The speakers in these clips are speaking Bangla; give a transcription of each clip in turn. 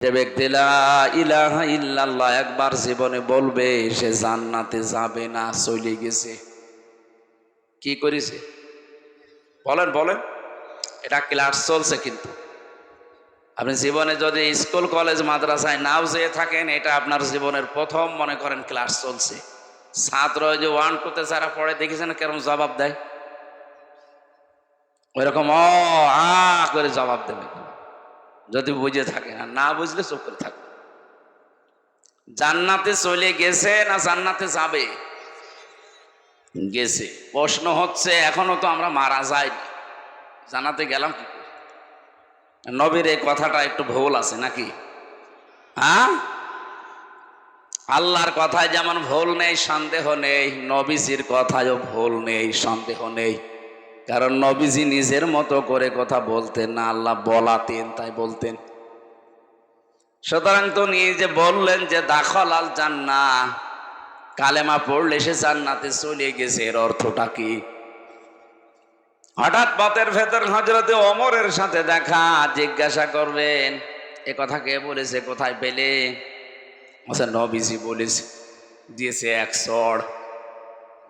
যে ব্যক্তি লা ইলাহা ইল্লাল্লাহ একবার জীবনে বলবে সে জান্নাতে যাবে না, চলে গেছে। কি করেছে বলেন বলেন? এটা ক্লাস চলছে, কিন্তু আপনি জীবনে যদি স্কুল কলেজ মাদ্রাসায় নাও যেয়ে থাকেন, এটা আপনার জীবনের প্রথম মনে করেন ক্লাস চলছে। ছাত্র যে 1-2 যারা পড়ে দেখেছেন কেরম জবাব দেয়, ওইরকম করে জবাব দেবে যদি বুঝে থাকে। আর না বুঝলে চুপ করে থাকবে। জান্নাতে চলে গেছে না জান্নাতে যাবে? গেছে। প্রশ্ন হচ্ছে এখনো তো আমরা মারা যাইনি, জান্নাতে গেলাম কি করে? নবীর এই কথাটা একটু ভুল আছে নাকি? হ্যাঁ, আল্লাহর কথায় যেমন ভুল নেই সন্দেহ নেই, নবীজির কথায়ও ভুল নেই সন্দেহ নেই। কারণ নবীজি নিজের মতো করে কথা বলতেন না, আল্লাহ বলাতেন তাই বলতেন। সুতরাং তো নিয়ে যে বললেন যে দাখল আল জান্নাহ, কালেমা পড়লে সে জান্নাতে চলে গেছে, এর অর্থটা কি? হঠাৎ পথের ভেতর হযরতে ওমরের সাথে দেখা, জিজ্ঞাসা করবেন এ কথা কে বলেছে, কোথায় পেলে? আচ্ছা, নবীজি বলেছে, দিয়েছে এক চড়।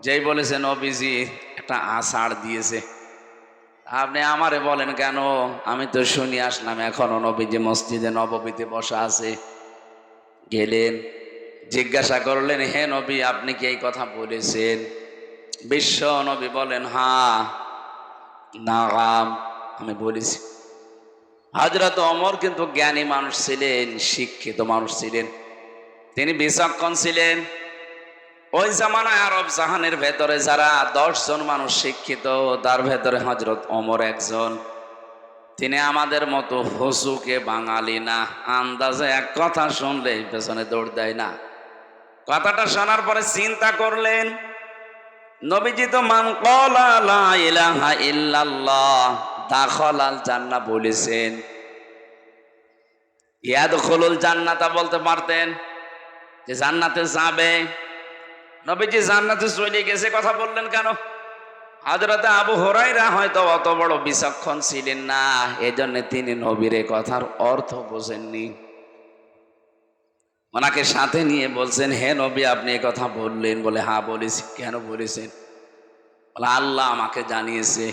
যেই বলেছে নবীজি, একটা আষাঢ় দিয়েছে। আপনি আমারে বলেন কেন? আমি তো শুনি আসলাম এখনো নবীজি মসজিদে নববীতে বসা আছে। গেলেন, জিজ্ঞাসা করলেন হে নবী আপনি কি এই কথা বলেছেন? বিশ্ব নবী বলেন হ্যাঁ, নাগাম, আমি বলেছি। হযরত ওমর কিন্তু জ্ঞানী মানুষ ছিলেন, শিক্ষিত মানুষ ছিলেন, তিনি বিচক্ষণ ছিলেন। ওই জামানায় আরব জাহানের ভেতরে যারা 10 জন মানুষ শিক্ষিত, তার ভেতরে হযরত ওমর একজন। তিনি আমাদের মতো হুজুকে বাঙালি না, আন্দাজে এক কথা শুনলে পেছনে দৌড় দেয় না। কথাটা শোনার পরে চিন্তা করলেন, নবীজি তো মান ক্বালা লা ইলাহা ইল্লাল্লাহ দাখালাল জান্নাহ বলেছেন, ইয়াদখুলুল জান্নাতা বলতে পারতেন যে জান্নাতে যাবে। নবীজি জান্নাতে চলে গেছে কথা বললেন কেন? হযরত আবু হুরায়রা হয়তো অত বড় বিচক্ষণ ছিলেন না, এজন্য তিনি নবীর এই কথার অর্থ বোঝেননি। ওনাকে সাথে নিয়ে বলছেন হে নবী আপনি এই কথা বললেন? বলে হ্যাঁ বলেছি। কেন বলেছেন? বলে আল্লাহ আমাকে জানিয়েছে।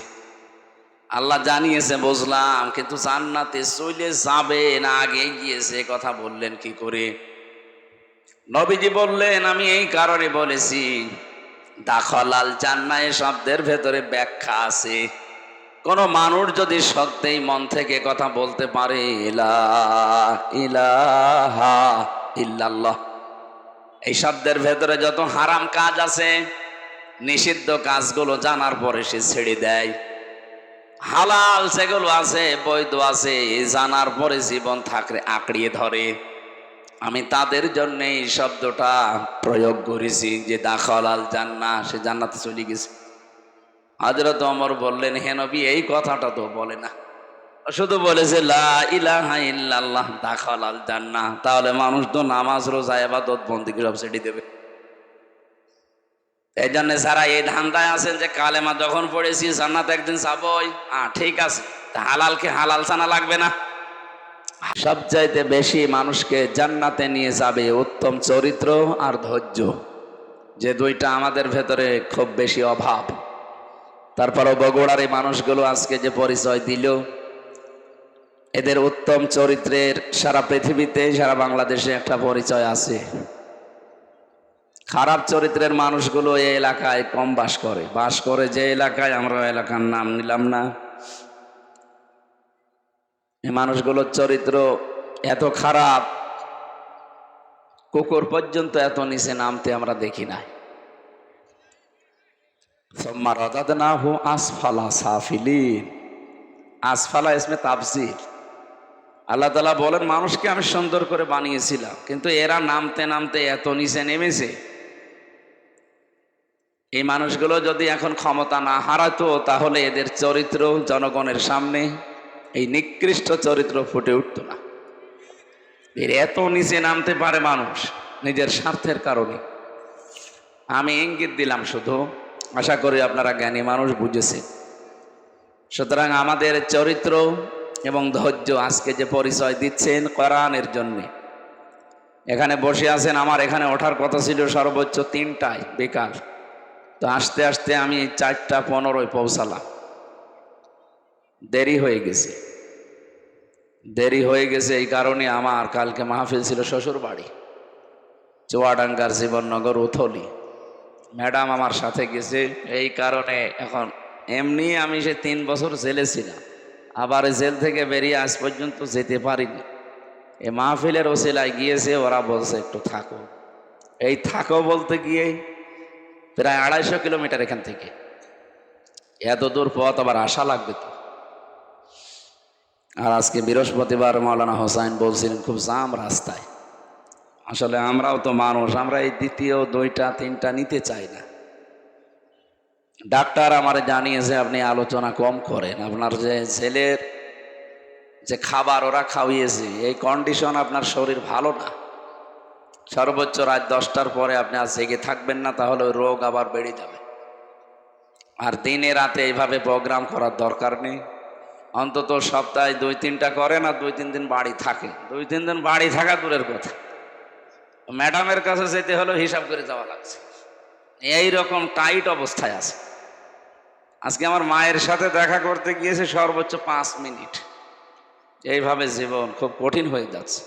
আল্লাহ জানিয়েছে বুঝলাম, কিন্তু জান্নাতে চলে যাবে না আগে গিয়েছে কথা বললেন কি করে? নবীজি বললেন আমি এই কারণে বলেছি, দাখালাল জান্নাহ শব্দের ভেতরে ব্যাখ্যা আছে। কোন মানুষ যদি সত্যিই মন থেকে কথা বলতে পারে লা ইলাহা ইল্লাল্লাহ, এই শব্দের ভেতরে যত হারাম কাজ আছে, নিষিদ্ধ কাজগুলো জানার পরে সে ছেড়ে দেয়, হালাল যেগুলো আছে বৈধ আছে জানার পরে জীবন থাকলে আঁকড়িয়ে ধরে, আমি তাদের জন্য এই শব্দটা প্রয়োগ করেছি যে দাখালাল জান্নাহ, সে জান্নাতে চলে গেছে। হযরত ওমর বললেন হে নবী এই কথাটা তো বলে না, শুধু বলেছে লা ইলাহা ইল্লাল্লাহ দাখালাল জান্নাহ। তাহলে মানুষ তো নামাজ রোজা ইবাদত বন্দেগী সব ছেড়ে দেবে। এই জন্য যারা এই ধান্দায় আছেন যে কালেমা যখন পড়েছি জান্নাত একদিন যাবই, ঠিক আছে, তা হালালকে হালাল জানা লাগবে না? সবচাইতে বেশি মানুষকে জান্নাতে নিয়ে যাবে উত্তম চরিত্র আর ধৈর্য, যে দুইটা আমাদের ভেতরে খুব বেশি অভাব। তারপরও বগুড়ার এই মানুষগুলো আজকে যে পরিচয় দিল, এদের উত্তম চরিত্রের সারা পৃথিবীতে সারা বাংলাদেশে একটা পরিচয় আছে। খারাপ চরিত্রের মানুষগুলো এই এলাকায় কম বাস করে যে এলাকায়, আমরা এলাকার নাম নিলাম না। এই মানুষগুলোর চরিত্র এত খারাপ, কুকুর পর্যন্ত এত নিচে নামতে আমরা দেখি না। সুম্মা রাদাদনাহু আসফালা সাফিলিন, আসফালা ইসমে তাফসীর। আল্লাহ তাআলা বলেন মানুষকে আমি সুন্দর করে বানিয়েছিলাম, কিন্তু এরা নামতে নামতে এত নিচে নেমেছে। এই মানুষগুলো যদি এখন ক্ষমতা না হারাতো, তাহলে এদের চরিত্র জনগণের সামনে এই নিকৃষ্ট চরিত্র ফুটে উঠতো না। এর এত নিচে নামতে পারে মানুষ নিজের স্বার্থের কারণে। আমি ইঙ্গিত দিলাম শুধু, আশা করি আপনারা জ্ঞানী মানুষ বুঝেছেন। সুতরাং আমাদের চরিত্র এবং ধৈর্য আজকে যে পরিচয় দিচ্ছেন কোরআনের জন্যে। এখানে বসে আছেন, আমার এখানে ওঠার কথা ছিল সর্বোচ্চ 3টায় বিকাল, তো আস্তে আস্তে আমি 4:15 পৌঁছালাম। দেরি হয়ে গেছে। এই কারণে আমার কালকে মাহফিল ছিল শ্বশুর বাড়ি, চুয়াডাঙ্গার জীবননগর উথলি। ম্যাডাম আমার সাথে গেছে, এই কারণে এখন এমনি আমি সে 3 বছর জেলে ছিলাম, আবার জেল থেকে বেরিয়ে আজ পর্যন্ত যেতে পারিনি। এই মাহফিলের ওসিলায় গিয়েছে, ওরা বলছে একটু থাকো। এই থাকো বলতে গিয়ে প্রায় 250 কিলোমিটার এখান থেকে, এত দূর পথ আবার আসা লাগবে তো। আর আজকে বৃহস্পতিবার, মাওলানা হোসাইন বলছিলেন খুব জাম রাস্তায়। আসলে আমরাও তো মানুষ, আমরা এই দ্বিতীয় 2টা 3টা নিতে চাই না। ডাক্তার আমার জানিয়েছে আপনি আলোচনা কম করেন, আপনার যে ছেলের যে খাবার ওরা খাওয়িয়েছে, এই কন্ডিশন আপনার শরীর ভালো না। সর্বোচ্চ রাত 10টার পরে আপনি আর জেগে থাকবেন না, তাহলে ওই রোগ আবার বেড়ে যাবে। আর দিনে রাতে এইভাবে প্রোগ্রাম করার দরকার নেই। অন্তত সপ্তাহে 2-3টা করেন আর 2-3 দিন বাড়ি থাকে। 2-3 দিন বাড়ি থাকা দূরের কথা, ম্যাডামের কাছে যেতে হলেও হিসাব করে যাওয়া লাগছে। এই রকম টাইট অবস্থায় আছে। আজকে আমার মায়ের সাথে দেখা করতে গিয়েছে সর্বোচ্চ 5 মিনিট। এইভাবে জীবন খুব কঠিন হয়ে যাচ্ছে।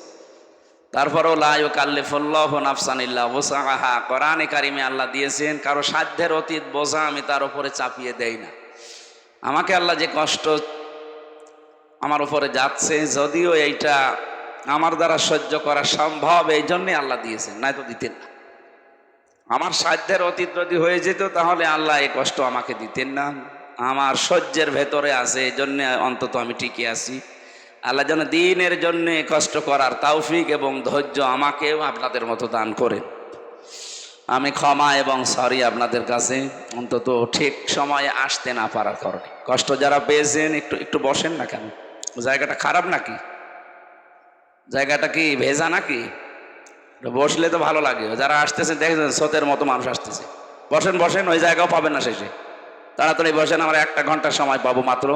তারপরেও লা ইউকাল্লিফুল্লাহু নাফসান ইল্লা ওয়াসআহা, কোরআনে কারিমে আল্লাহ দিয়েছেন কারো সাধ্যের অতীত বোঝা আমি তার উপরে চাপিয়ে দেই না। আমাকে আল্লাহ যে কষ্ট আমার উপরে যাচ্ছে, যদিও এইটা আমার দ্বারা সহ্য করা সম্ভব, এই জন্যে আল্লাহ দিয়েছেন, নাই তো দিতেন না। আমার সাধ্যের অতীত যদি হয়ে যেত তাহলে আল্লাহ এই কষ্ট আমাকে দিতেন না। আমার সহ্যের ভেতরে আছে, এই জন্যে অন্তত আমি টিকে আছি। আল্লাহ যেন দ্বীনের জন্য কষ্ট করার তৌফিক এবং ধৈর্য আমাকেও আপনাদের মতো দান করেন। আমি ক্ষমা এবং সরি আপনাদের কাছে, অন্তত ঠিক সময়ে আসতে না পারার কারণে। কষ্ট যারা পেয়েছেন একটু একটু বসেন না কেন? জায়গাটা খারাপ নাকি? জায়গাটা কি ভেজা নাকি? বসলে তো ভালো লাগে। যারা আসতেছেন দেখেছেন স্রোতের মতো মানুষ আসতেছে। বসেন বসেন, ওই জায়গাও পাবেন না শেষে। তাড়াতাড়ি বসেন, আমরা 1 ঘন্টা সময় পাবো মাত্র।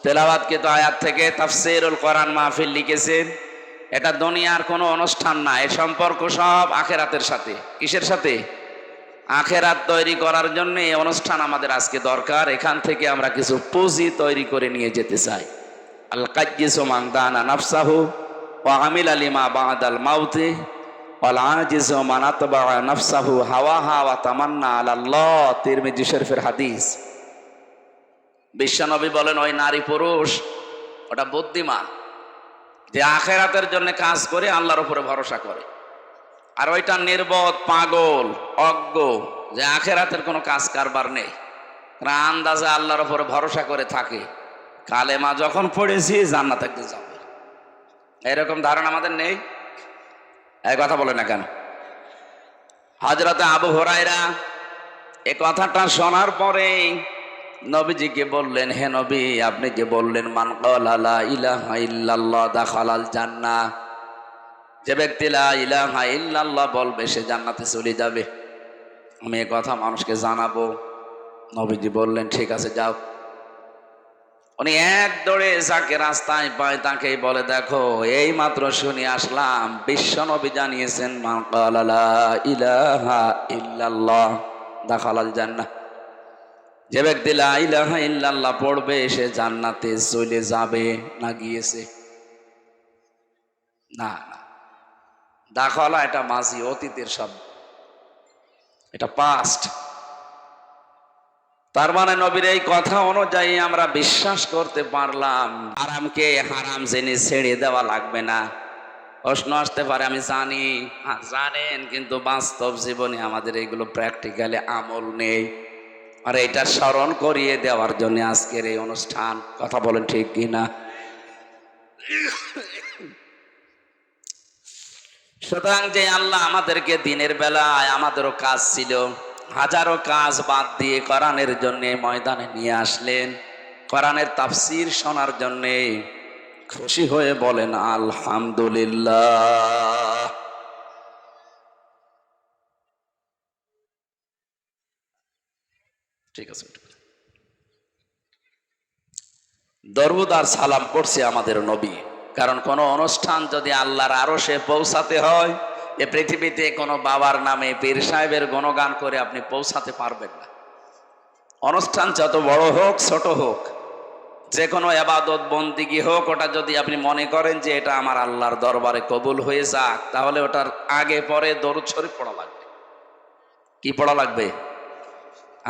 তেলাওয়াতকৃত আয়াত থেকে তাফসীরুল কোরআন মাহফিল লিখেছেন। এটা দুনিয়ার কোনো অনুষ্ঠান না, এর সম্পর্ক সব আখেরাতের সাথে। কিসের সাথে? আখেরাত তৈরি করার জন্য এই অনুষ্ঠান আমাদের আজকে দরকার। এখান থেকে আমরা কিছু পুঁজি তৈরি করে নিয়ে যেতে চাই। আল কাজ্জিসু মান দানা নাফসাহু ওয়া আমিলা লিমা বাদাল মাউতি ওয়াল আজিজু মান আতবা নাফসাহু হাওয়াহা ওয়া তামান্না আলাল্লাহ। তিরমিজি শরীফের হাদিস। বিশ্বনবী বলেন ওই নারী পুরুষ ওটা বুদ্ধিমান যে আখেরাতের জন্য কাজ করে আল্লাহর উপরে ভরসা করে। আর ওইটা নির্বোধ পাগল অজ্ঞ যে আখেরাতের কোনো কাজ কারবার নেই, আন্দাজে আল্লাহর উপরে ভরসা করে থাকে। কালেমা যখন পড়েছি জান্নাতে একদিন যাবে, এরকম ধারণা আমাদের নেই। এই কথা বলে না কেন? হযরতে আবু হুরায়রা এই কথাটা শোনার পরে নবীজিকে বললেন, হে নবী, আপনি যে বললেন মান ক্বালা লা ইলাহা ইল্লাল্লাহ দাখালাল জান্নাহ, যে ব্যক্তি লা ইলাহা ইল্লাল্লাহ বলবে সে জান্নাতে চলে যাবে। আমি এই কথা মানুষকে জানাবো। নবীজি বললেন ঠিক আছে যাও। উনি এক দৌড়ে যাকে রাস্তায় পায় তাকেই বলে, দেখো এই মাত্র শুনে আসলাম বিশ্ব নবী জানিয়েছেন মান ক্বালা লা ইলাহা ইল্লাল্লাহ দাখালাল জান্নাহ, যে ব্যক্তি লা ইলাহা ইল্লাল্লাহ পড়বে সে জান্নাতে চলে যাবে। না গিয়েছে? না না, দাখালা এটা মাঝি অতীতের শব্দ, এটা পাস্ট। তার মানে নবীর এই কথা অনুযায়ী আমরা বিশ্বাস করতে পারলাম হারামকে হারাম জেনে ছেড়ে দেওয়া লাগবে না। প্রশ্ন আসতে পারে আমি জানি, জানেন, কিন্তু বাস্তব জীবনে আমাদের এগুলো প্র্যাকটিক্যালি আমল নেই। আর এটা স্মরণ করিয়ে দেওয়ার জন্য আজকের এই অনুষ্ঠান। কথা বলেন ঠিক কিনা? সুতরাং যে আল্লাহ আমাদেরকে দিনের বেলায়, আমাদেরও কাজ ছিল, হাজারো কাজ বাদ দিয়ে কোরআনের জন্য ময়দানে নিয়ে আসলেন, কোরআনের তাফসীর শোনার জন্য। খুশি হয়ে বলেন আলহামদুলিল্লাহ। ঠিক আছে। দরুদ আর সালাম পড়ছে আমাদের নবী। কারণ কোন অনুষ্ঠান যদি আল্লাহর আরশে পৌঁছাতে হয়, এ পৃথিবীতে কোনো বাবার নামে পীর সাহেবের গুণগান করে আপনি পৌঁছাতে পারবেন না। অনুষ্ঠান যত বড় হোক ছোট হোক, যে কোনো এবাদত বন্দিগি হোক, ওটা যদি আপনি মনে করেন যে এটা আমার আল্লাহর দরবারে কবুল হয়ে যাক, তাহলে ওটার আগে পরে দরুদ শরীফ পড়া লাগবে। কি পড়া লাগবে?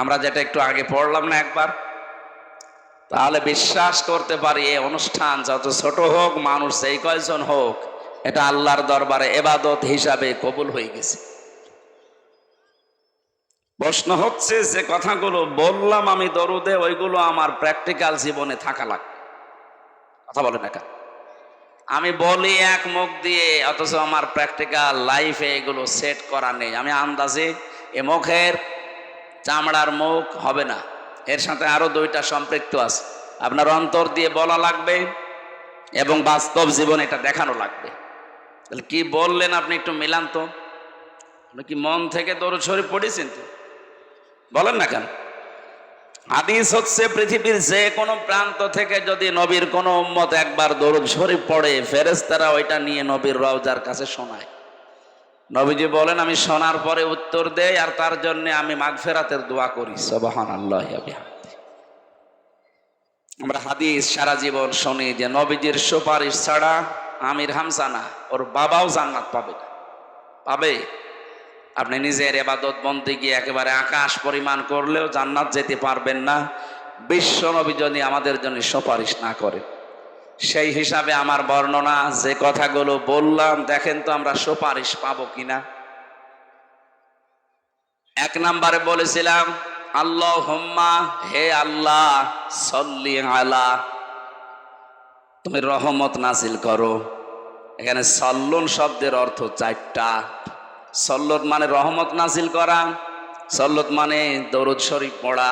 আমরা যেটা একটু আগে পড়লাম না একবার, তাহলে বিশ্বাস করতে পারি এই অনুষ্ঠান যত ছোট হোক, মানুষ যেই কয়জন হোক, এটা আল্লাহর দরবারে এবাদত হিসাবে কবুল হয়ে গেছে। প্রশ্ন হচ্ছে যে কথাগুলো বললাম আমি দরুদে, ওইগুলো আমার প্র্যাকটিক্যাল জীবনে থাকা লাগবে। কথা বলে না কেন? আমি বলি এক মুখ দিয়ে, অথচ আমার প্র্যাকটিক্যাল লাইফে এগুলো সেট করা নেই। আমি আন্দাজে এ মুখের চামড়ার মুখ হবে না, এর সাথে আরো দুইটা সম্পৃক্ত আছে। আপনার অন্তর দিয়ে বলা লাগবে এবং বাস্তব জীবন এটা দেখানো লাগবে। তাহলে কি বললেন আপনি একটু মিলান তো। আপনি কি মন থেকে দরুদ শরীফ পড়েছেন তো? বলেন না কেন? হাদিস হচ্ছে পৃথিবীর যে কোনো প্রান্ত থেকে যদি নবীর কোনো উম্মত একবার দরুদ শরীফ পড়ে, ফেরেশতারা ওইটা নিয়ে নবীর রওজার কাছে শোনায়। নবীজি বলেন, আমি শোনার পরে উত্তর দেই আর তার জন্য আমি মাগফিরাতের দোয়া করি। সুবহানাল্লাহি ওয়া বিহামদিহি। আমরা হাদিস সারা জীবন শুনি যে নবীজির সুপারিশ ছাড়া আমির হামজা না, ওর বাবাও জান্নাত পাবে না। পাবে? আপনি নিজের ইবাদত বন্দেগী একেবারে আকাশ পরিমাণ করলেও জান্নাত যেতে পারবেন না, বিশ্ব নবী যদি আমাদের জন্য সুপারিশ না করে। সেই হিসাবে আমার বর্ণনা যে কথাগুলো বললাম, দেখেন তো আমরা সুপারিশ পাবো কিনা। এক নম্বরে বলেছিলাম আল্লাহুম্মা, হে আল্লাহ, সল্লি আলা, তুমি রহমত নাজিল করো। এখানে সল্লুন শব্দের অর্থ চারটা। সল্লত মানে রহমত নাজিল করা, সল্লত মানে দরুদ শরীফ পড়া,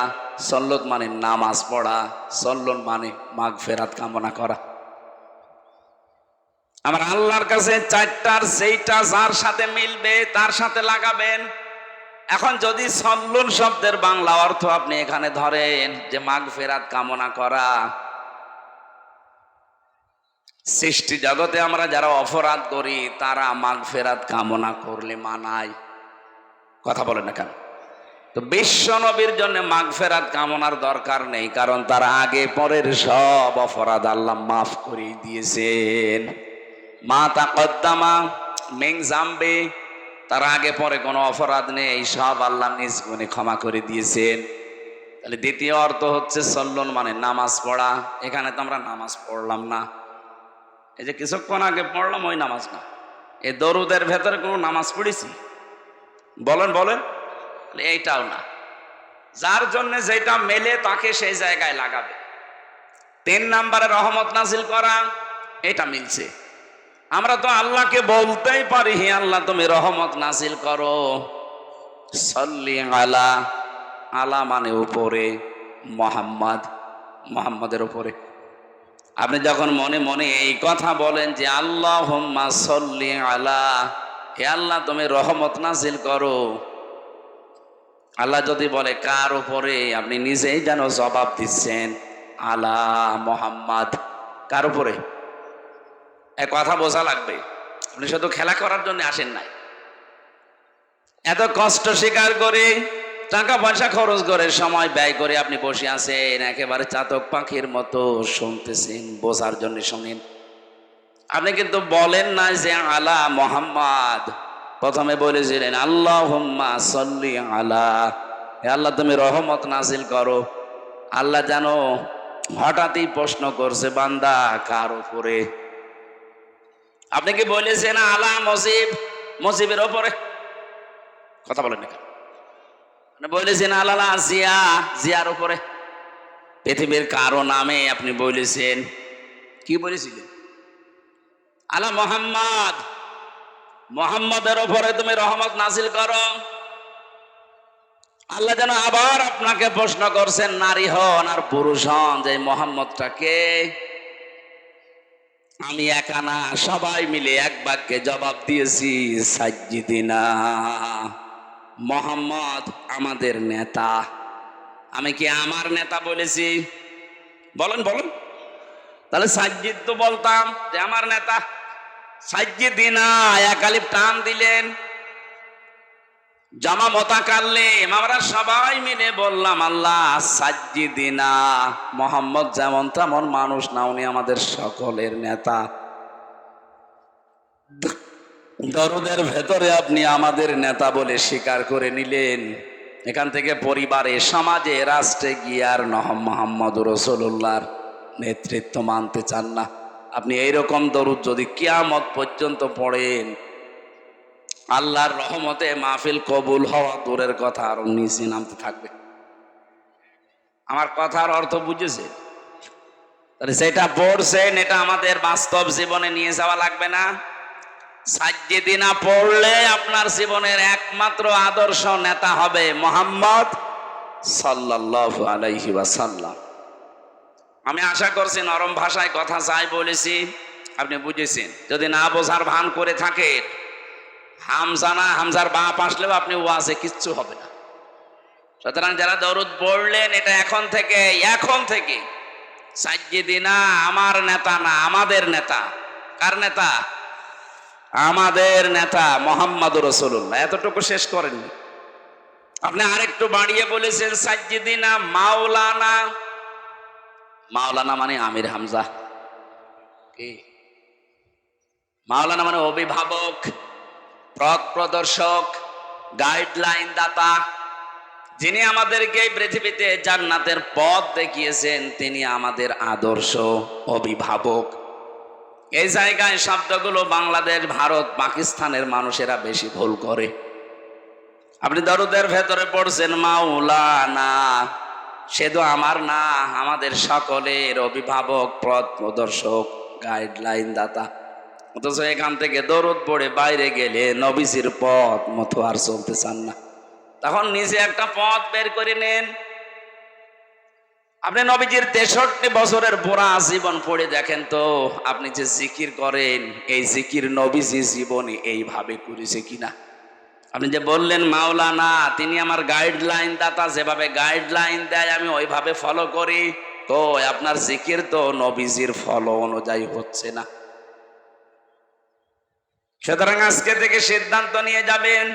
সল্লত মানে নামাজ পড়া, সল্লুন মানে মাগফিরাত কামনা করা। আমার আল্লাহর কাছে চারটার যেইটা যার সাথে মিলবে তার সাথে লাগাবেন। এখন যদি সল্লুন শব্দের বাংলা অর্থ আপনি এখানে ধরেন যে মাগফিরাত কামনা করা, সৃষ্টি জগতে আমরা যারা অপরাধ করি তারা মাগফিরাত কামনা করলে মানায়। কথা বলে না কেন? তো বিশ্ব নবীর জন্য মাগফিরাত কামনার দরকার নেই, কারণ তার আগে পরের সব অপরাধ আল্লাহ মাফ করে দিয়েছেন। মা তাকদ্দামা মিন জামবি, তার আগে পরে কোনো অপরাধ নেই, সব আল্লাহ নিজ গুণে ক্ষমা করে দিয়েছেন। তাহলে দ্বিতীয় অর্থ হচ্ছে সল্লন মানে নামাজ পড়া। এখানে তো আমরা নামাজ পড়লাম না, এই যে কিছুক্ষণ আগে পড়লাম ওই নামাজ না। এই দরুদের ভেতরে কোনো নামাজ পড়েছি? বলেন বলেন। এইটাও না। যার জন্য যেটা মেলে তাকে সেই জায়গায় লাগাবে। 3 নম্বরে রহমত নাজিল করা, এটা মিলছে। আমরা তো আল্লাহকে বলতেই পারি, হে আল্লাহ তুমি রহমত নাজিল করো। সল্লি আলা, আলা মানে উপরে, মোহাম্মদ, মোহাম্মদের উপরে। আপনি যখন মনে মনে এই কথা বলেন যে আল্লাহুম্মা সল্লি আলা, হে আল্লাহ তুমি রহমত নাজিল করো, আল্লাহ যদি বলে কার উপরে, আপনি নিজেই যেন জবাব দিচ্ছেন আলা মোহাম্মদ। কার উপরে? এক কথা বোঝা লাগবে। আপনি শুধু খেলা করার জন্য আসেন নাই, এত কষ্ট স্বীকার করে টাকা পয়সা খরচ করে সময় ব্যয় করে আপনি বসে আছেন, একেবারে চাতক পাখির মতো শুনতেছেন, বোঝার জন্য শোনেন। আপনি কিন্তু বলেন না যে আলা মোহাম্মদ, প্রথমে বলেছিলেন আল্লাহুম্মা সল্লি আলা, হে আল্লাহ তুমি রহমত নাজিল করো। আল্লাহ জানো হঠাৎই প্রশ্ন করছে বান্দা কার উপরে? আপনি কি বলেছেন আলা মজিব, মজিবের ওপরে? কথা বলেন না কেন? বলেছেন আলালা জিয়া, জিয়ার উপরে? পৃথিবীর কারো নামে আপনি বলেছেন? কি বলেছিলেন? আলা মোহাম্মদ, মোহাম্মদের উপরে তুমি রহমত নাজিল করো। আল্লাহ যেন আবার আপনাকে প্রশ্ন করছেন, নারী হন আর পুরুষ হন, যে মোহাম্মদটা কে? আমি একা না, সবাই মিলে এক বাক্যে জবাব দিয়েছি সাজ্জিদিনা, মোহাম্মদ আমাদের নেতা। আমি কি আমার নেতা বলেছি? বলেন বলেন। তাহলে সাজ্জিদ তো বলতাম যে আমার নেতা, সাজ্জিদিনা এক আলিফ টান দিলেন, জামা মোতাকাল্লিম, আমরা সবাই মিলে বললাম আল্লাহ সাজ্জিদিনা, মোহাম্মদ যেমন তেমন মানুষ না, উনি আমাদের সকলের নেতা। দরুদের ভেতরে আপনি আমাদের নেতা বলে স্বীকার করে নিলেন, এখান থেকে পরিবারে, সমাজে, রাষ্ট্রে গিয়ে আর মোহাম্মদ রাসূলুল্লাহর নেতৃত্ব মানতে চান না। আপনি এইরকম দরুদ যদি কিয়ামত পর্যন্ত পড়েন, আল্লাহর রহমতে মাহফিল কবুল হওয়া দূরের কথা, আর নিচে নামতে থাকবে। আমার কথার অর্থ বুঝেছে? তাহলে সেটা পড়ছেন, এটা আমাদের বাস্তব জীবনে নিয়ে যাওয়া লাগবে না? সাজ্জিদিনা পড়লে আপনার জীবনের একমাত্র আদর্শ নেতা হবে মুহাম্মদ সাল্লাল্লাহু আলাইহি ওয়াসাল্লাম। আমি আশা করছি নরম ভাষায় কথা চাই বলেছি, আপনি বুঝেছেন। যদি না বোঝার ভান করে থাকেন, হামজা না হামজার বাপ আসলেও আপনি ওয়াজে কিচ্ছু হবে না। সুতরাং যারা দরুদ পড়লেন, এটা এখন থেকে সাজ্জিদিনা আমার নেতা না, আমাদের নেতা। কার নেতা? আমাদের নেতা মুহাম্মদুর রাসূলুল্লাহ। এতটুকু শেষ করেননি, আপনি আরেকটু বাড়িয়ে বলেছেন সাজ্জিদিনা মাওলানা। মাওলানা মানে আমির হামজা। কি মাওলানা? মানে অভিভাবক, পথ প্রদর্শক, গাইডলাইন দাতা, যিনি আমাদেরকে এই পৃথিবীতে জান্নাতের পথ দেখিয়েছেন, তিনি আমাদের আদর্শ অভিভাবক। এই জায়গায় শব্দগুলো বাংলাদেশ, ভারত, পাকিস্তানের মানুষেরা বেশি ভুল করে। আপনি দরুদের ভেতরে পড়ছেন মাওলানা, সে তো আমার না, আমাদের সকলের অভিভাবক, পথ প্রদর্শক, গাইডলাইন দাতা। অথচ এখান থেকে দরুদ পড়ে বাইরে গেলে নবীজির পথ মতো আর চলতে চান না। তখন নিজে একটা পথ বের করে নেন। আপনি নবীজির 63 বছরের পুরা জীবন পড়ে দেখেন তো, আপনি যে জিকির করেন, এই জিকির নবীজি জীবনে এইভাবে করেছে কিনা। আপনি যে বললেন মাওলানা, তিনি আমার গাইডলাইন দাতা, যেভাবে গাইডলাইন দেয় আমি ওইভাবে ফলো করি, তো আপনার জিকির তো নবীজির ফলো অনুযায়ী হচ্ছে না। সুতরাং আজকে থেকে সিদ্ধান্ত নিয়ে যাবেন,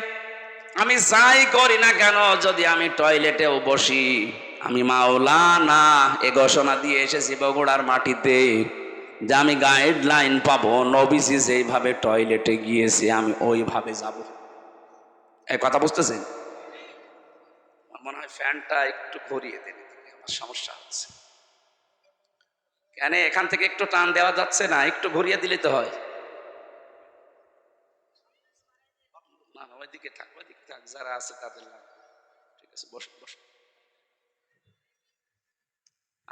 আমি যাই করি না কেন, যদি আমি টয়লেটেও বসি, আমি মাওলানা এ ঘোষণা দিয়ে এসেছি বগুড়ার মাটিতে যে আমি গাইডলাইন পাবো, নবীজি যেইভাবে টয়লেটে গিয়েছে আমি ওইভাবে যাব। এই কথা বুঝতেছেন? আমার মনে হয় ফ্যানটা একটু ঘুরিয়ে দিন, আমার সমস্যা হচ্ছে। কেন এখান থেকে একটু টান দেওয়া যাচ্ছে না? একটু ঘুরিয়ে দিলে তো হয়। না না, ওইদিকে থাক, ওইদিকে থাক, যারা আছে তাদের লাগবে। ঠিক আছে, বসে বসে।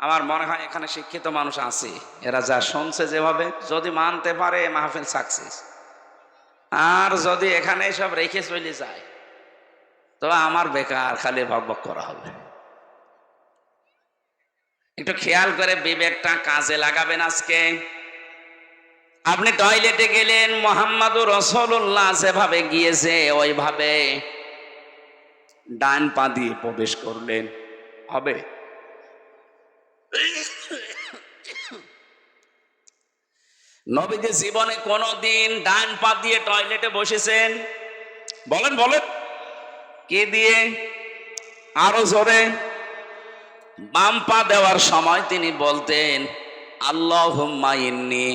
আমার মনে হয় এখানে শিক্ষিত মানুষ আছে, এরা যা শুনছে যেভাবে, যদি মানতে পারে মাহফিল সাকসেস। আর যদি এখানে সব রেখে চলে যায়, তো আমার বেকার খালি বকবক করা হবে। একটু খেয়াল করে বিবেকটা কাজে লাগাবেন। আজকে আপনি টয়লেটে গেলেন, মুহাম্মদুর রাসূলুল্লাহ যেভাবে গিয়েছে ওইভাবে ডান পা দিয়ে প্রবেশ করলেন, হবে? নবীজি জীবনে কোনদিন ডান পা দিয়ে টয়লেটে বসেছেন? বলেন বলেন। কি দিয়ে? আরো জোরে। বাম পা দেওয়ার সময় তিনি বলতেন আল্লাহুম্মা ইন্নী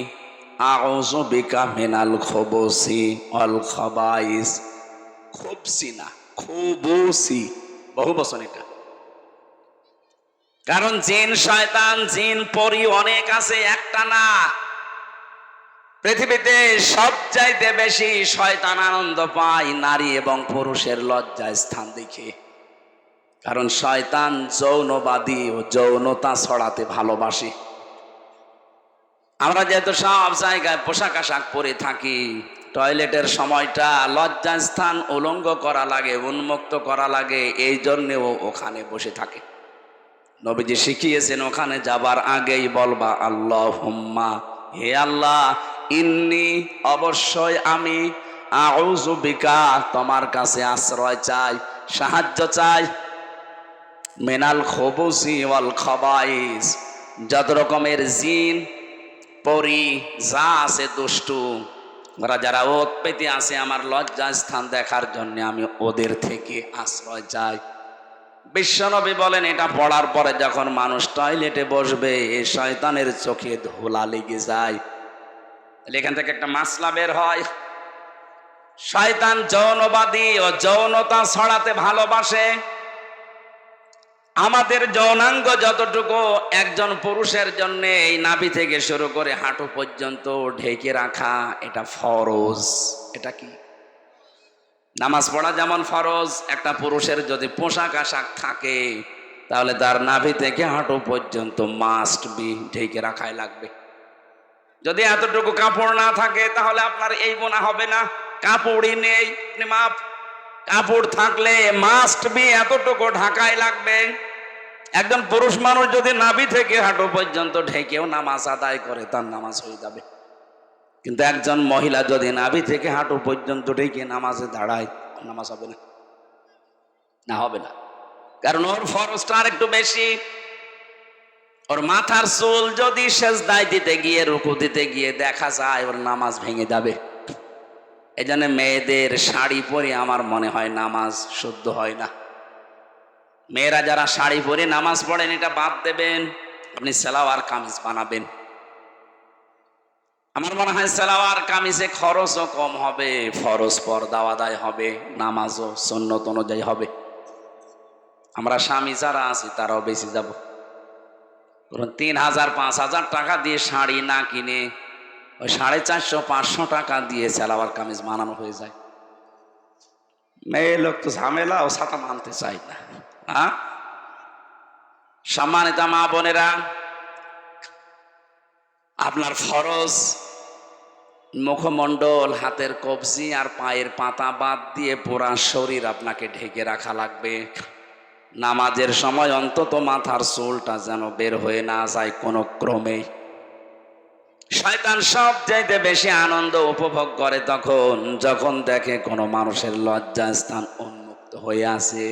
আউযু বিকা মিনাল খুবুসি ওয়াল খাবাইস। খুবসি না, খুবুসি, বহু বচন এটা। কারণ জিন শয়তান, জিন পরি অনেক আছে, একটা না। পৃথিবীতে সবচাইতে বেশি শয়তান আনন্দ পায় নারী এবং পুরুষের লজ্জায় স্থান দেখে। কারণ শয়তান যৌনবাদী ও যৌনতা ছড়াতে ভালোবাসে। আমরা যেহেতু সব জায়গায় পোশাক আশাক পরে থাকি, টয়লেটের সময়টা লজ্জাস্থান উলঙ্গ করা লাগে, উন্মুক্ত করা লাগে, এই জন্যেও ওখানে বসে থাকে। নবীজি শিখিয়েছেন ওখানে যাবার আগেই বলবা আল্লাহুম্মা, হে আল্লাহ, ইন্নি অবশ্যই আমি, আউযু বিকা তোমার কাছে আশ্রয় চাই, সাহায্য চাই, মিনাল খুবুসি ওয়াল খাবাইস যত রকমের জিন পরি যা আছে দুষ্টু, ওরা যারা ওত পেতে আছে আমার লজ্জা স্থান দেখার জন্য আমি ওদের থেকে আশ্রয় চাই। বিশ্বনবী বলেন এটা পড়ার পরে যখন মানুষ টয়লেটে বসবে এই শয়তানের চোখে ধোলা লেগে যায়। তাহলে এখান থেকে একটা মাসলা বের হয়, শয়তান যৌনবাদী ও যৌনতা ছড়াতে ভালোবাসে। আমাদের যৌনাঙ্গ যতটুকু একজন পুরুষের জন্য এই নাভি থেকে শুরু করে হাঁটু পর্যন্ত ঢেকে রাখা এটা ফরজ। এটা কি? নামাজ পড়া যেমন ফরজ, একটা পুরুষের যদি পোশাক আশাক থাকে তাহলে তার নাভি থেকে হাঁটু পর্যন্ত মাস্ট বি ঢেকে রাখাই লাগবে। যদি এতটুকু কাপড় না থাকে তাহলে আপনার এই গুনাহ হবে না। কাপড়ই নেই, মাপ। কাপড় থাকলে মাস্ট বি এতটুকু ঢাকাই লাগবে। একজন পুরুষ মানুষ যদি নাভি থেকে হাঁটু পর্যন্ত ঢেকেও নামাজ আদায় করে তার নামাজ হয়ে যাবে। কিন্তু একজন মহিলা যদি নাভি থেকে হাঁটু পর্যন্ত ঢেকে নামাজে দাঁড়ায়, নামাজ হবে না, না হবে না। কারণ ওর ফরজটা আর একটু বেশি। ওর মাথার চুল যদি সেজদায় দিতে গিয়ে রুকু দিতে গিয়ে দেখা যায় ওর নামাজ ভেঙে যাবে। এই জন্য মেয়েদের শাড়ি পরে আমার মনে হয় নামাজ শুদ্ধ হয় না। মেয়েরা যারা শাড়ি পরে নামাজ পড়েন এটা বাদ দেবেন, আপনি সালোয়ার কামিজ বানাবেন। আমার মনে হয় সালোয়ার কামিজে খরচও কম হবে, ফরজ পর্দা আদায় হবে, নামাজও সুন্নত অনুযায়ী হবে। আমরা স্বামী যারা আছি তারাও বেশি যাব। 3000 5000 টাকা দিয়ে শাড়ি না কিনে ওই 450 500 টাকা দিয়ে সালোয়ার কামিজ বানানো হয়ে যায়। মেয়ে লোক তো ঝামেলা ও ছাতা মানতে চাই না। হ্যাঁ, সম্মানিত মা বোনেরা, আপনার ফরজ মুখমণ্ডল, হাতের কবজি আর পায়ের পাতা বাদ দিয়ে পুরা শরীর আপনাকে ঢেকে রাখা লাগবে। নামাজের সময় অন্তত মাথার চুলটা যেন বের হয়ে না যায় কোনো ক্রমেই। শয়তান সবচাইতে বেশি আনন্দ উপভোগ করে তখন যখন দেখে কোনো মানুষের লজ্জা স্থান উন্মুক্ত হয়ে আছে।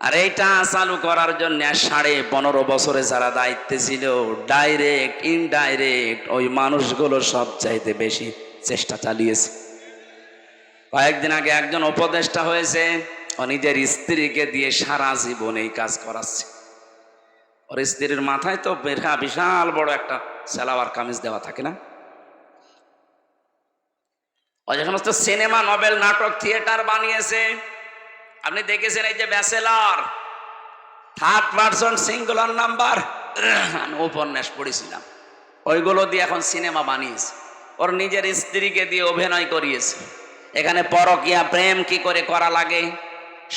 আর এইটা চালু করার জন্য 15.5 বছরে যারা দায়িত্বে ছিল, ডাইরেক্ট ইনডাইরেক্ট ওই মানুষগুলো সবচাইতে বেশি চেষ্টা চালিয়েছে। কয়েকদিন আগে একজন উপদেষ্টা হয়েছে, ও নিজের স্ত্রীকে দিয়ে সারা জীবন এই কাজ করাচ্ছে। ওর স্ত্রীর মাথায় তো বিশাল বড় একটা সালোয়ার কামিজ দেওয়া থাকে না। ও যে সমস্ত সিনেমা, নভেল, নাটক, থিয়েটার বানিয়েছে আপনি দেখেছেন, এই যে bachelor, third person singular number, আমি উপন্যাস পড়েছিলাম, ওইগুলো দিয়ে এখন সিনেমা বানিয়েছে। ওর নিজের স্ত্রীকে দিয়ে অভিনয় করিয়েছে। এখানে পরকীয়া প্রেম কি করে করা লাগে,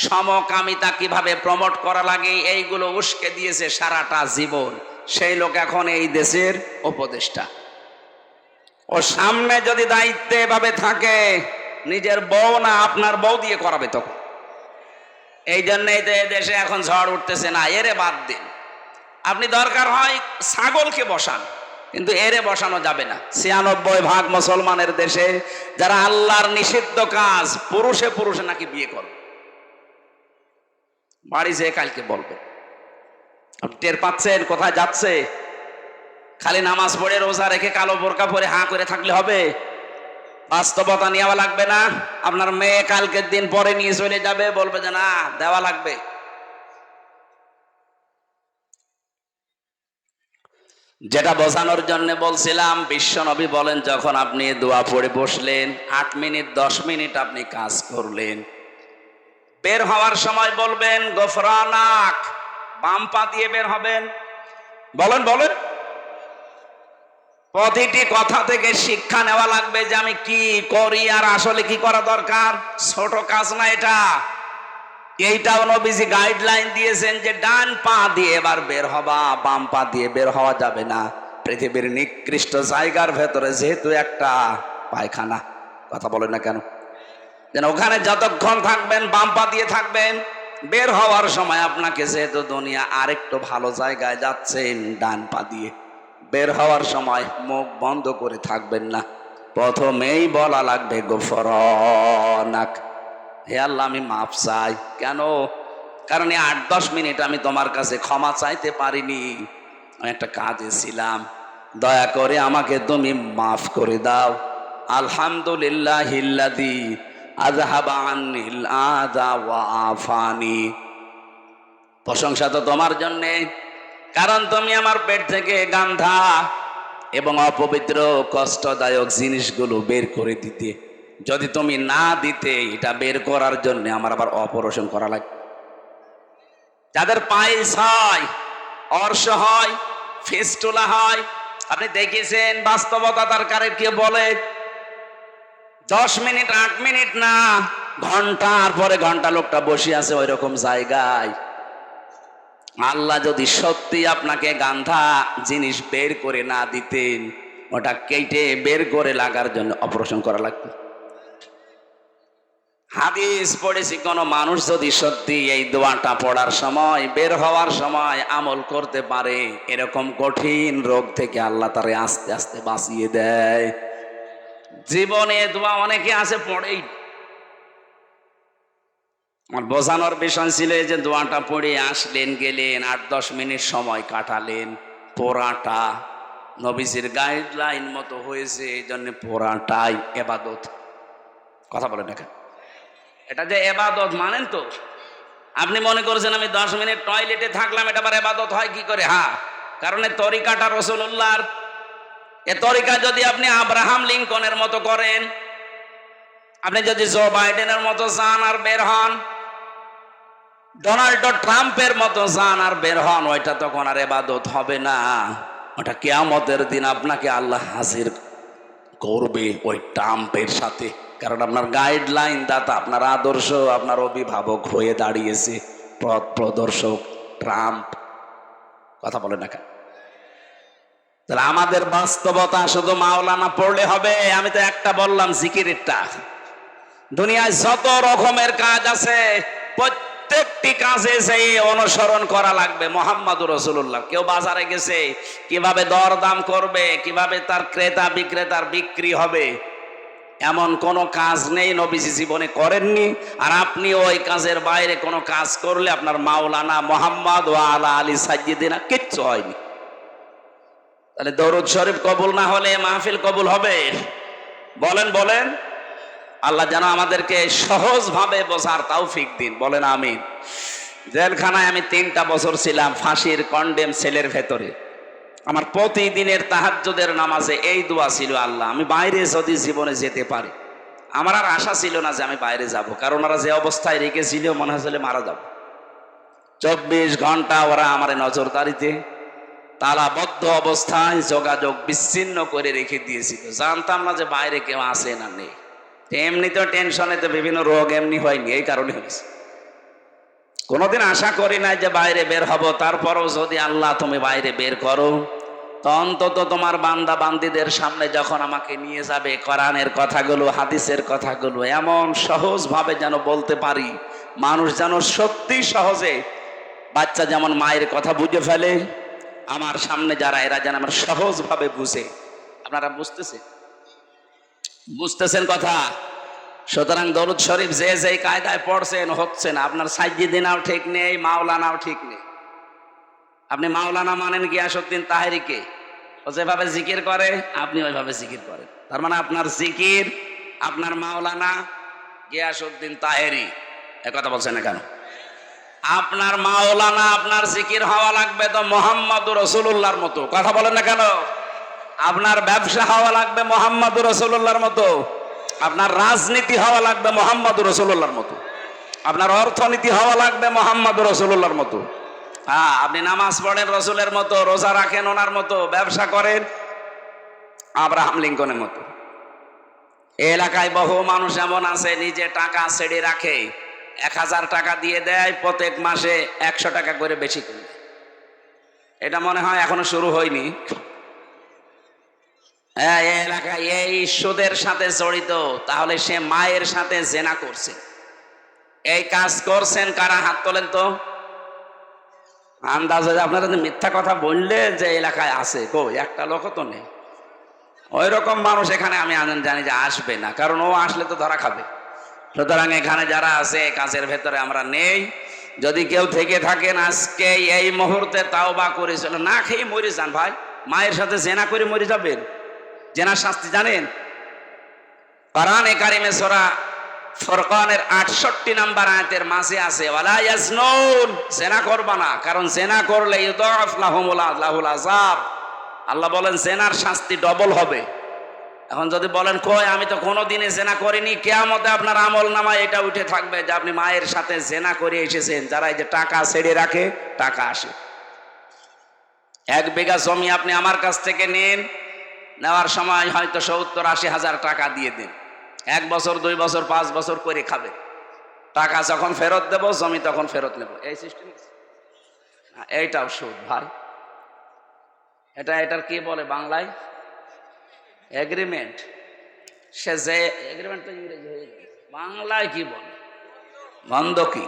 সমকামিতা কিভাবে প্রমোট করা লাগে, এইগুলো উস্কে দিয়েছে সারাটা জীবন। সেই লোক এখন এই দেশের উপদেষ্টা। ও সামনে যদি দায়িত্বে এভাবে থাকে, নিজের বউ না আপনার বউ দিয়ে করাবে তখন। এই জন্যই তো দেশে এখন ঝড় উঠতেছে। না, এরে বাদ দিন। আপনি দরকার হয় ছাগলকে বসান, কিন্তু এরে বসানো যাবে না। 96% মুসলমানের দেশে যারা আল্লাহর নিষিদ্ধ কাজ পুরুষে পুরুষে নাকি বিয়ে করে, বাড়ি যেয়ে কালকে বলবেন। আপনি টের পাচ্ছেন কোথায় যাচ্ছে? খালি নামাজ পড়ে রোজা রেখে কালো বোরকা পরে হাঁ করে থাকলে হবে? বাস্তবতা নেওয়া লাগবে না? আপনার মেয়ে কালকের দিন পরে নিয়ে চলে যাবে, বলবে যে না দেওয়া লাগবে। যেটা বোঝানোর জন্য বলছিলাম, বিশ্বনবী বলেন যখন আপনি দোয়া পড়ে বসলেন 8 মিনিট 10 মিনিট আপনি কাজ করলেন, বের হওয়ার সময় বলবেন গফরানাক, বাম পা দিয়ে বের হবেন। বলেন বলেন, প্রতিটি কথা থেকে শিক্ষা নেওয়া লাগবে যে আমি কি করি আর আসলে কি করা দরকার। ছোট কাজ না এটা। এইটাও নবীজি গাইডলাইন দিয়েছেন যে ডান পা দিয়ে এবার বের হবা, বাম পা দিয়ে বের হওয়া যাবে না। পৃথিবীর নিকৃষ্ট জায়গার ভেতরে যেহেতু একটা পায়খানা, কথা বলেন না কেন, যেন ওখানে যতক্ষণ থাকবেন বাম পা দিয়ে থাকবেন। বের হওয়ার সময় আপনাকে যেহেতু দুনিয়া আরেকটু ভালো জায়গায় যাচ্ছেন, ডান পা দিয়ে বের হওয়ার সময় মুখ বন্ধ করে থাকবেন না। প্রথমেই বলা লাগবে গফরানাক, হে আল্লাহ আমি মাফ চাই। কেন? কারণ এই 8-10 মিনিট আমি তোমার কাছে ক্ষমা চাইতে পারিনি, আমি একটা কাজে ছিলাম। দয়া করে আমাকে তুমি মাফ করে দাও। আলহামদুলিল্লাহিল্লাযী আযহাবা আন্নিল আযা ওয়া আফানি। প্রশংসা তো তোমার জন্যে, কারণ তুমি আমার পেট থেকে গান্ধা এবং অপবিত্র কষ্টদায়ক জিনিসগুলো বের করে দিতে। যদি তুমি না দিতে, এটা বের করার জন্য আমার আবার অপারেশন করা লাগবে। যাদের পাইলস হয়, অর্শ হয়, ফিস্টুলা হয়, আপনি দেখেছেন বাস্তবতা তার কারে কে বলে 10 মিনিট 8 মিনিট না, ঘন্টার পরে ঘন্টা লোকটা বসে আছে ওই রকম জায়গায়। আল্লাহ যদি সত্যি আপনাকে গান্ধা জিনিস বের করে না দিতেন, ওটা কেটে বের করে লাগার জন্য অপারেশন করা লাগতো। হাদিস পড়েছি, কোন মানুষ যদি সত্যি এই দোয়াটা পড়ার সময়, বের হওয়ার সময় আমল করতে পারে, এরকম কঠিন রোগ থেকে আল্লাহ তারে আস্তে আস্তে বাঁচিয়ে দেয়। জীবনে দোয়া অনেকে আছে পড়েই। আমার বোঝানোর বিষয় ছিল যে দোয়াটা পড়ে আসলেন, গেলেন, 8-10 মিনিট সময় কাটালেন, পড়াটা নবীজির গাইডলাইন মতো হয়েছে, এই জন্য পড়াটাই এবাদত। কথা বলেন না, এটা যে এবাদত মানেন তো? আপনি মনে করছেন আমি 10 মিনিট টয়লেটে থাকলাম, এটা আবার এবাদত হয় কি করে? হ্যাঁ, কারণ এই তরিকাটা রাসূলুল্লাহর। এ তরিকা যদি আপনি আব্রাহাম লিঙ্কনের মতো করেন, আপনি যদি জো বাইডেনের মতো যান আর বের হন, ডোনাল্ড ট্রাম্পের মতো যান আর বের হন, ওইটা তখন আর এবাদত হবে না। ওটা কিয়ামতের দিন আপনাকে আল্লাহ হাজির করবে ওই ট্রাম্পের সাথে, কারণ আপনার গাইডলাইন দাতা, আপনার আদর্শ, আপনার অভিভাবক হয়ে দাঁড়িয়েছে পথ প্রদর্শক ট্রাম্প। কথা বলে না কেন? তাহলে আমাদের বাস্তবতা শুধু মাওলানা পড়লে হবে? আমি তো একটা বললাম জিকিরেরটা। দুনিয়ায় যত রকমের কাজ আছে, প্রত্যেকটি কাজে সেই অনুসরণ করা লাগবে মুহাম্মদুর রাসূলুল্লাহ। কেউ বাজারে গেছে, কিভাবে দরদাম করবে, কিভাবে তার ক্রেতা বিক্রেতার বিক্রি হবে, এমন কোনো কাজ নেই নবীজি জীবনে করেননি। আর আপনি ওই কাজের বাইরে কোনো কাজ করলে আপনার মাওলানা মুহাম্মদ ওয়া আলা আলী সাইয়্যিদিনা কিচ্ছু হয়নি। তাহলে দরুদ শরীফ কবুল না হলে মাহফিল কবুল হবে? বলেন বলেন। আল্লাহ যেন আমাদেরকে সহজভাবে বোঝার তৌফিক দিন, বলেন আমিন। জেলখানায় আমি 3টা বছর ছিলাম, ফাঁসির কন্ডেম সেলের ভেতরে। আমার প্রতিদিনের তাহাজ্জুদের নামাজে এই দোয়া ছিল, আল্লাহ আমি বাইরে যদি জীবনে যেতে পারি। আমার আর আশা ছিল না যে আমি বাইরে যাব, কারণ ওরা যে অবস্থায় রেখেছিল মনে হয়েছিল মারা যাব। 24 ঘন্টা ওরা আমার নজরদারিতে, তালাবদ্ধ অবস্থায়, যোগাযোগ বিচ্ছিন্ন করে রেখে দিয়েছিল। জানতাম না যে বাইরে কেউ আসে না নেই। এমনি তো টেনশনে তো বিভিন্ন রোগ এমনি হয়নি, এই কারণে হয়েছে। কোনোদিন আশা করি নাই যে বাইরে বের হব। তারপরও যদি আল্লাহ তুমি বাইরে বের করো, তো অন্তত তোমার বান্দা বান্দীদের সামনে যখন আমাকে নিয়ে যাবে, কোরআনের কথাগুলো, হাদিসের কথাগুলো এমন সহজভাবে যেন বলতে পারি, মানুষ যেন সত্যি সহজে, বাচ্চা যেমন মায়ের কথা বুঝে ফেলে, আমার সামনে যারা এরা যেন আমার সহজভাবে বুঝে। আপনারা বুঝতেছেন কথা? সুতরাং দরুদ শরীফ যে যেই কায়দায় পড়ছেন হচ্ছে না। আপনার সাইয়্যিদিনাও ঠিক নেই, মাওলানাও ঠিক নেই। আপনি মাওলানা মানেন গিয়াসউদ্দিন তাহেরিকে, ও যেভাবে জিকির করে আপনি ওইভাবে জিকির করেন। তার মানে আপনার জিকির, আপনার মাওলানা গিয়াসউদ্দিন তাহেরি। কথা বলছেন না কেন? আপনার মাওলানা, আপনার জিকির হওয়া লাগবে তো মুহাম্মদুর রাসূলুল্লাহর মতো। কথা বলেন না কেন? আপনার ব্যবসা হওয়া লাগবে মুহাম্মদুর রাসূলুল্লাহর মতো। আপনার রাজনীতি হওয়া লাগবে মুহাম্মদুর রাসূলুল্লাহর মতো। আপনার অর্থনীতি হওয়া লাগবে মুহাম্মদুর রাসূলুল্লাহর মতো। হ্যাঁ, আপনি নামাজ পড়েন রসুলের মতো, রোজা রাখেন ওনার মতো, ব্যবসা করেন আব্রাহাম লিঙ্কনের মতো। এলাকায় বহু মানুষ এমন আছে নিজে টাকা ছেড়ে রাখে, 1000 টাকা দিয়ে দেয়, প্রত্যেক মাসে 100 টাকা করে বেশি করে। এটা মনে হয় এখনো শুরু হয়নি। এলাকায় এই সুদের সাথে জড়িত, তাহলে সে মায়ের সাথে জেনা করছে। এই কাজ করছেন কারা? হাত তোলেন তো। আন্দাজে আপনারা মিথ্যা কথা বললে যে এলাকায় আছে, কই একটা লোক তো নেই। ওই রকম মানুষ এখানে আমি জানি যে আসবে না, কারণ ও আসলে তো ধরা খাবে। সুতরাং এখানে যারা আছে কাজের ভেতরে আমরা নেই। যদি কেউ থেকে থাকেন আজকে এই মুহূর্তে তাওবা করেছিল, না খেয়ে মরে যান ভাই, মায়ের সাথে জেনা করে মরে যাবেন? জেনার শাস্তি জানেন? কোরআনে কারিমে সূরা ফুরকানের 68 নম্বর আয়াতের মাঝে আছে, ওয়ালা ইয়াজনুন, জেনা করবা না, কারণ জেনা করলে ইউদাফ লাহুল আযাব। আল্লাহ বলেন জেনার শাস্তি ডবল হবে। এখন যদি বলেন কই আমি তো কোনোদিনই জেনা করিনি, কিয়ামতে আপনার আমল নামায় এটা উঠে থাকবে যে আপনি মায়ের সাথে জেনা করে এসেছেন। যারা এই যে টাকা ছেড়ে রাখে, টাকা আসে। 1 বিঘা জমি আপনি আমার কাছ থেকে নিন, নেওয়ার সময় হয়তো 70-80 হাজার টাকা দিয়ে দিন। 1 বছর 2 বছর 5 বছর করে খাবেন। টাকা যখন ফেরত দেব, জমি তখন ফেরত নেব। এই সিস্টেম। এইটাও সুদ ভাই। এটার কি বলে বাংলায়? এগ্রিমেন্ট। সে যে এগ্রিমেন্ট তো ইংরেজি হয়ে গেছে, বাংলায় কি বলে? বন্ধকি।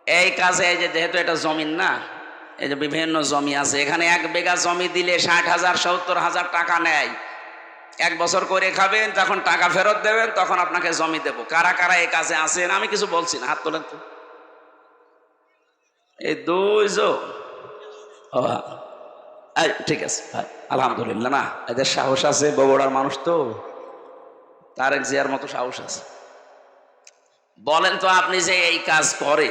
এই কাজে এই যে যেহেতু এটা জমিন না, এই যে বিভিন্ন জমি আছে, এখানে 1 বিঘা জমি দিলে 60,000 70,000 টাকা নেয়। 1 বছর করে খাবেন, তখন টাকা ফেরত দেবেন, তখন আপনাকে জমি দেব। কারা কারা এই কাজে আছেন আমি কিছু বলছি না, হাত তোলেন তো। এই 2 জন। ঠিক আছে ভাই, আলহামদুলিল্লাহ। না এদের সাহস আছে, বগুড়ার মানুষ তো, তারেক জিয়ার মতো সাহস আছে। বলেন তো আপনি যে এই কাজ করে,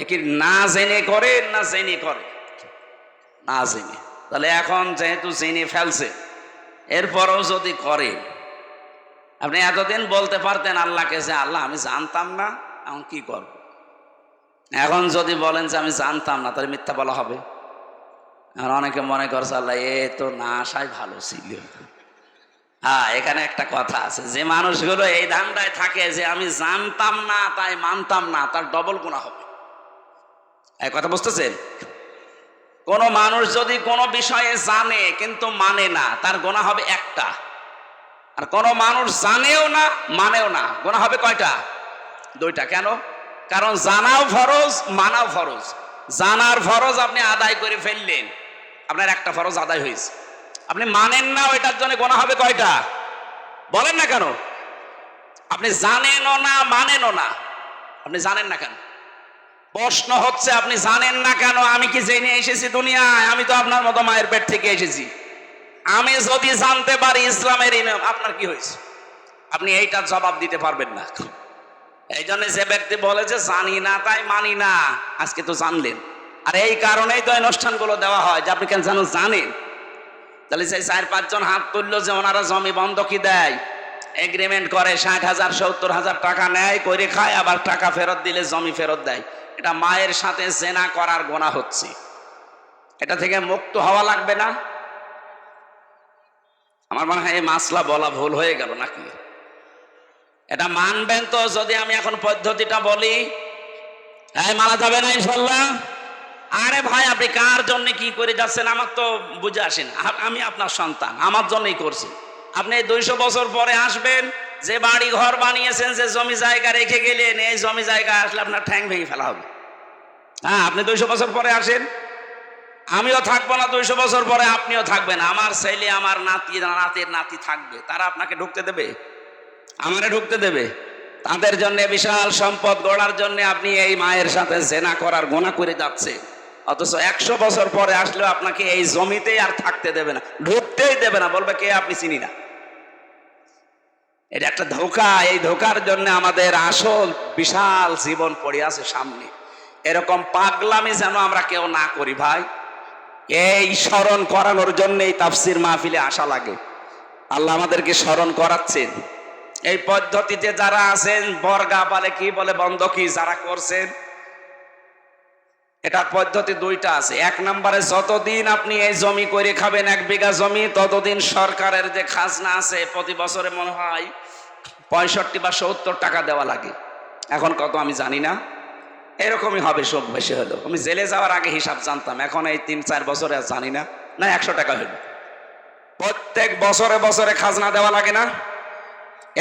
এ কি না জেনে করেন না জেনে করে? না জেনে। তাহলে এখন যেহেতু জেনে ফেলছে, এরপরও যদি করেন, আপনি এতদিন বলতে পারতেন আল্লাহকে যে আল্লাহ আমি জানতাম না, এখন কি করব? এখন যদি বলেন যে আমি জানতাম না, তাহলে মিথ্যা বলা হবে। আর অনেকে মনে করছে আল্লাহ এ তো না আসাই ভালো ছিল। হ্যাঁ, এখানে একটা কথা আছে, যে মানুষগুলো এই ধান্দায় থাকে যে আমি জানতাম না তাই মানতাম না, তার ডবল গুনাহ হবে। এই কথা বুঝতেছেন? কোন মানুষ যদি কোনো বিষয়ে জানে কিন্তু মানে না, তার গুনাহ হবে একটা। আর কোন মানুষ জানেও না মানেও না, গুনাহ হবে কয়টা? 2টা। কেন? কারণ জানাও ফরজ, মানাও ফরজ। জানার ফরজ আপনি আদায় করে ফেললেন, আপনার একটা ফরজ আদায় হয়েছে। আপনি মানেন না, ওইটার জন্য গুনাহ হবে কয়টা? বলেন না কেন? আপনি জানেনও না মানেনও না, আপনি জানেন না কেন? প্রশ্ন হচ্ছে আপনি জানেন না কেন? আমি কি জেনে এসেছি দুনিয়ায়? আমি তো আপনার মতো মায়ের পেট থেকে এসেছি। আমি যদি জানতে পারি ইসলামের নিয়ম, আপনার কি হয়েছে? আপনি এইটার জবাব দিতে পারবেন না। এই জন্য যে ব্যক্তি বলে যে জানি না তাই মানি না, আজকে তো জানলেন। আর এই কারণেই তো অনুষ্ঠানগুলো দেওয়া হয় যে আপনি কেন জানেন। তাহলে সেই 4-5 জন হাত তুললো যে ওনারা জমি বন্ধকি দেয়, এগ্রিমেন্ট করে, 60,000 70,000 টাকা নেয়, করে খায়, আবার টাকা ফেরত দিলে জমি ফেরত দেয়। এটা মায়ের সাথে জেনা করার গুনাহ হচ্ছে। এটা থেকে মুক্ত হওয়া লাগবে না? আমার মনে হয় এই মাসলা বলা ভুল হয়ে গেল নাকি? এটা মানবেন তো যদি আমি এখন পদ্ধতিটা বলি? হ্যাঁ, মানা যাবে না ইনশাল্লাহ? আরে ভাই, আপনি কার জন্য কি করে যাচ্ছেন আমার তো বুঝে আসেন। আমি আপনার সন্তান, আমার জন্যই করছি। আপনি 200 বছর পরে আসবেন, যে বাড়ি ঘর বানিয়েছেন, যে জমি জায়গা রেখে গেলেন, এই জমি জায়গা আসলে আপনার ঠ্যাং ভেঙে ফেলা হবে। হ্যাঁ, আপনি 200 বছর পরে আসেন, আমিও থাকবো না 200 বছর পরে, আপনিও থাকবেন। আমার ছেলে, আমার নাতি, নাতির নাতি থাকবে, তারা আপনাকে ঢুকতে দেবে? আমারে ঢুকতে দেবে? তাদের জন্য বিশাল সম্পদ গড়ার জন্য আপনি এই মায়ের সাথে জেনা করার গুনাহ করে যাচ্ছে। অথচ 100 বছর পরে আসলেও আপনাকে এই জমিতেই আর থাকতে দেবে না, ঢুকতেই দেবে না, বলবে কে আপনি চিনি না। এটা একটা ধোঁকা। এই ধোঁকার জন্য আমাদের আসল বিশাল জীবন পড়ে আছে সামনে। এরকম পাগলামি যেন আমরা কেউ না করি ভাই। এই স্মরণ করানোর জন্য এই তাফসির মাহফিলে আসা লাগে। আল্লাহ আমাদেরকে স্মরণ করাচ্ছেন। এই পদ্ধতিতে যারা আছেন, বর্গা বলে কি বলে বন্ধকি যারা করছেন, এটা পদ্ধতি 2টা আছে। 1 নম্বরে যতদিন আপনি এই জমি করে খাবেন, 1 বিঘা জমি, ততদিন সরকারের যে খাজনা আছে প্রতি বছরে মনে হয় 65 বা 70 টাকা দেওয়া লাগে। এখন কত আমি জানি না, এরকমই হবে সব বেশি হলো। আমি জেলে যাওয়ার আগে হিসাব জানতাম, এখন এই 3-4 বছরে আর জানি না। না 100 টাকা হলো। প্রত্যেক বছরে বছরে খাজনা দেওয়া লাগে না?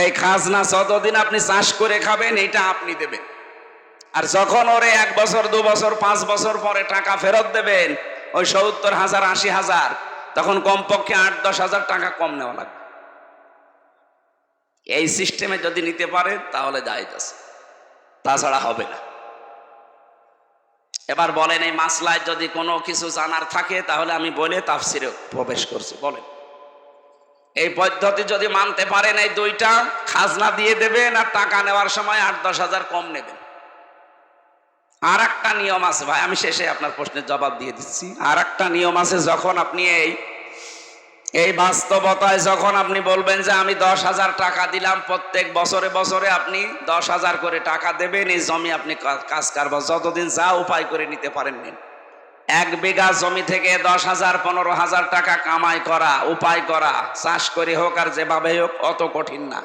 এই খাজনা যতদিন আপনি চাষ করে খাবেন এইটা আপনি দেবেন। আর যখন ওরে 1 বছর 2 বছর 5 বছর পরে টাকা ফেরত দেবেন, ওই 70,000 80,000, তখন কমপক্ষে 8-10 হাজার টাকা কম নেওয়া লাগবে। এই সিস্টেমে যদি নিতে পারেন তাহলে জায়েজ আছে, তাছাড়া হবে না। এবার বলেন, এই মাসলায় যদি কোনো কিছু জানার থাকে তাহলে আমি বলে তাফসিরে প্রবেশ করছি। বলেন, এই পদ্ধতি যদি মানতে পারেন, এই দুইটা খাজনা দিয়ে দেবেন আর টাকা নেওয়ার সময় 8-10 হাজার কম নেবেন। আর একটা নিয়ম আছে ভাই, আমি শেষে আপনার প্রশ্নের জবাব দিয়ে দিচ্ছি। আর একটা নিয়ম আছে, যখন আপনি এই বাস্তবতায় যখন আপনি বলবেন যে আমি 10,000 টাকা দিলাম, প্রত্যেক বছরে বছরে আপনি 10,000 করে টাকা দেবেন, এই জমি আপনি কাজ কারবার যতদিন যা উপায় করে নিতে পারেন নিন। 1 বিঘা জমি থেকে 10,000 15,000 টাকা কামাই করা, উপায় করা, চাষ করে হোক আর যেভাবে হোক, অত কঠিন না।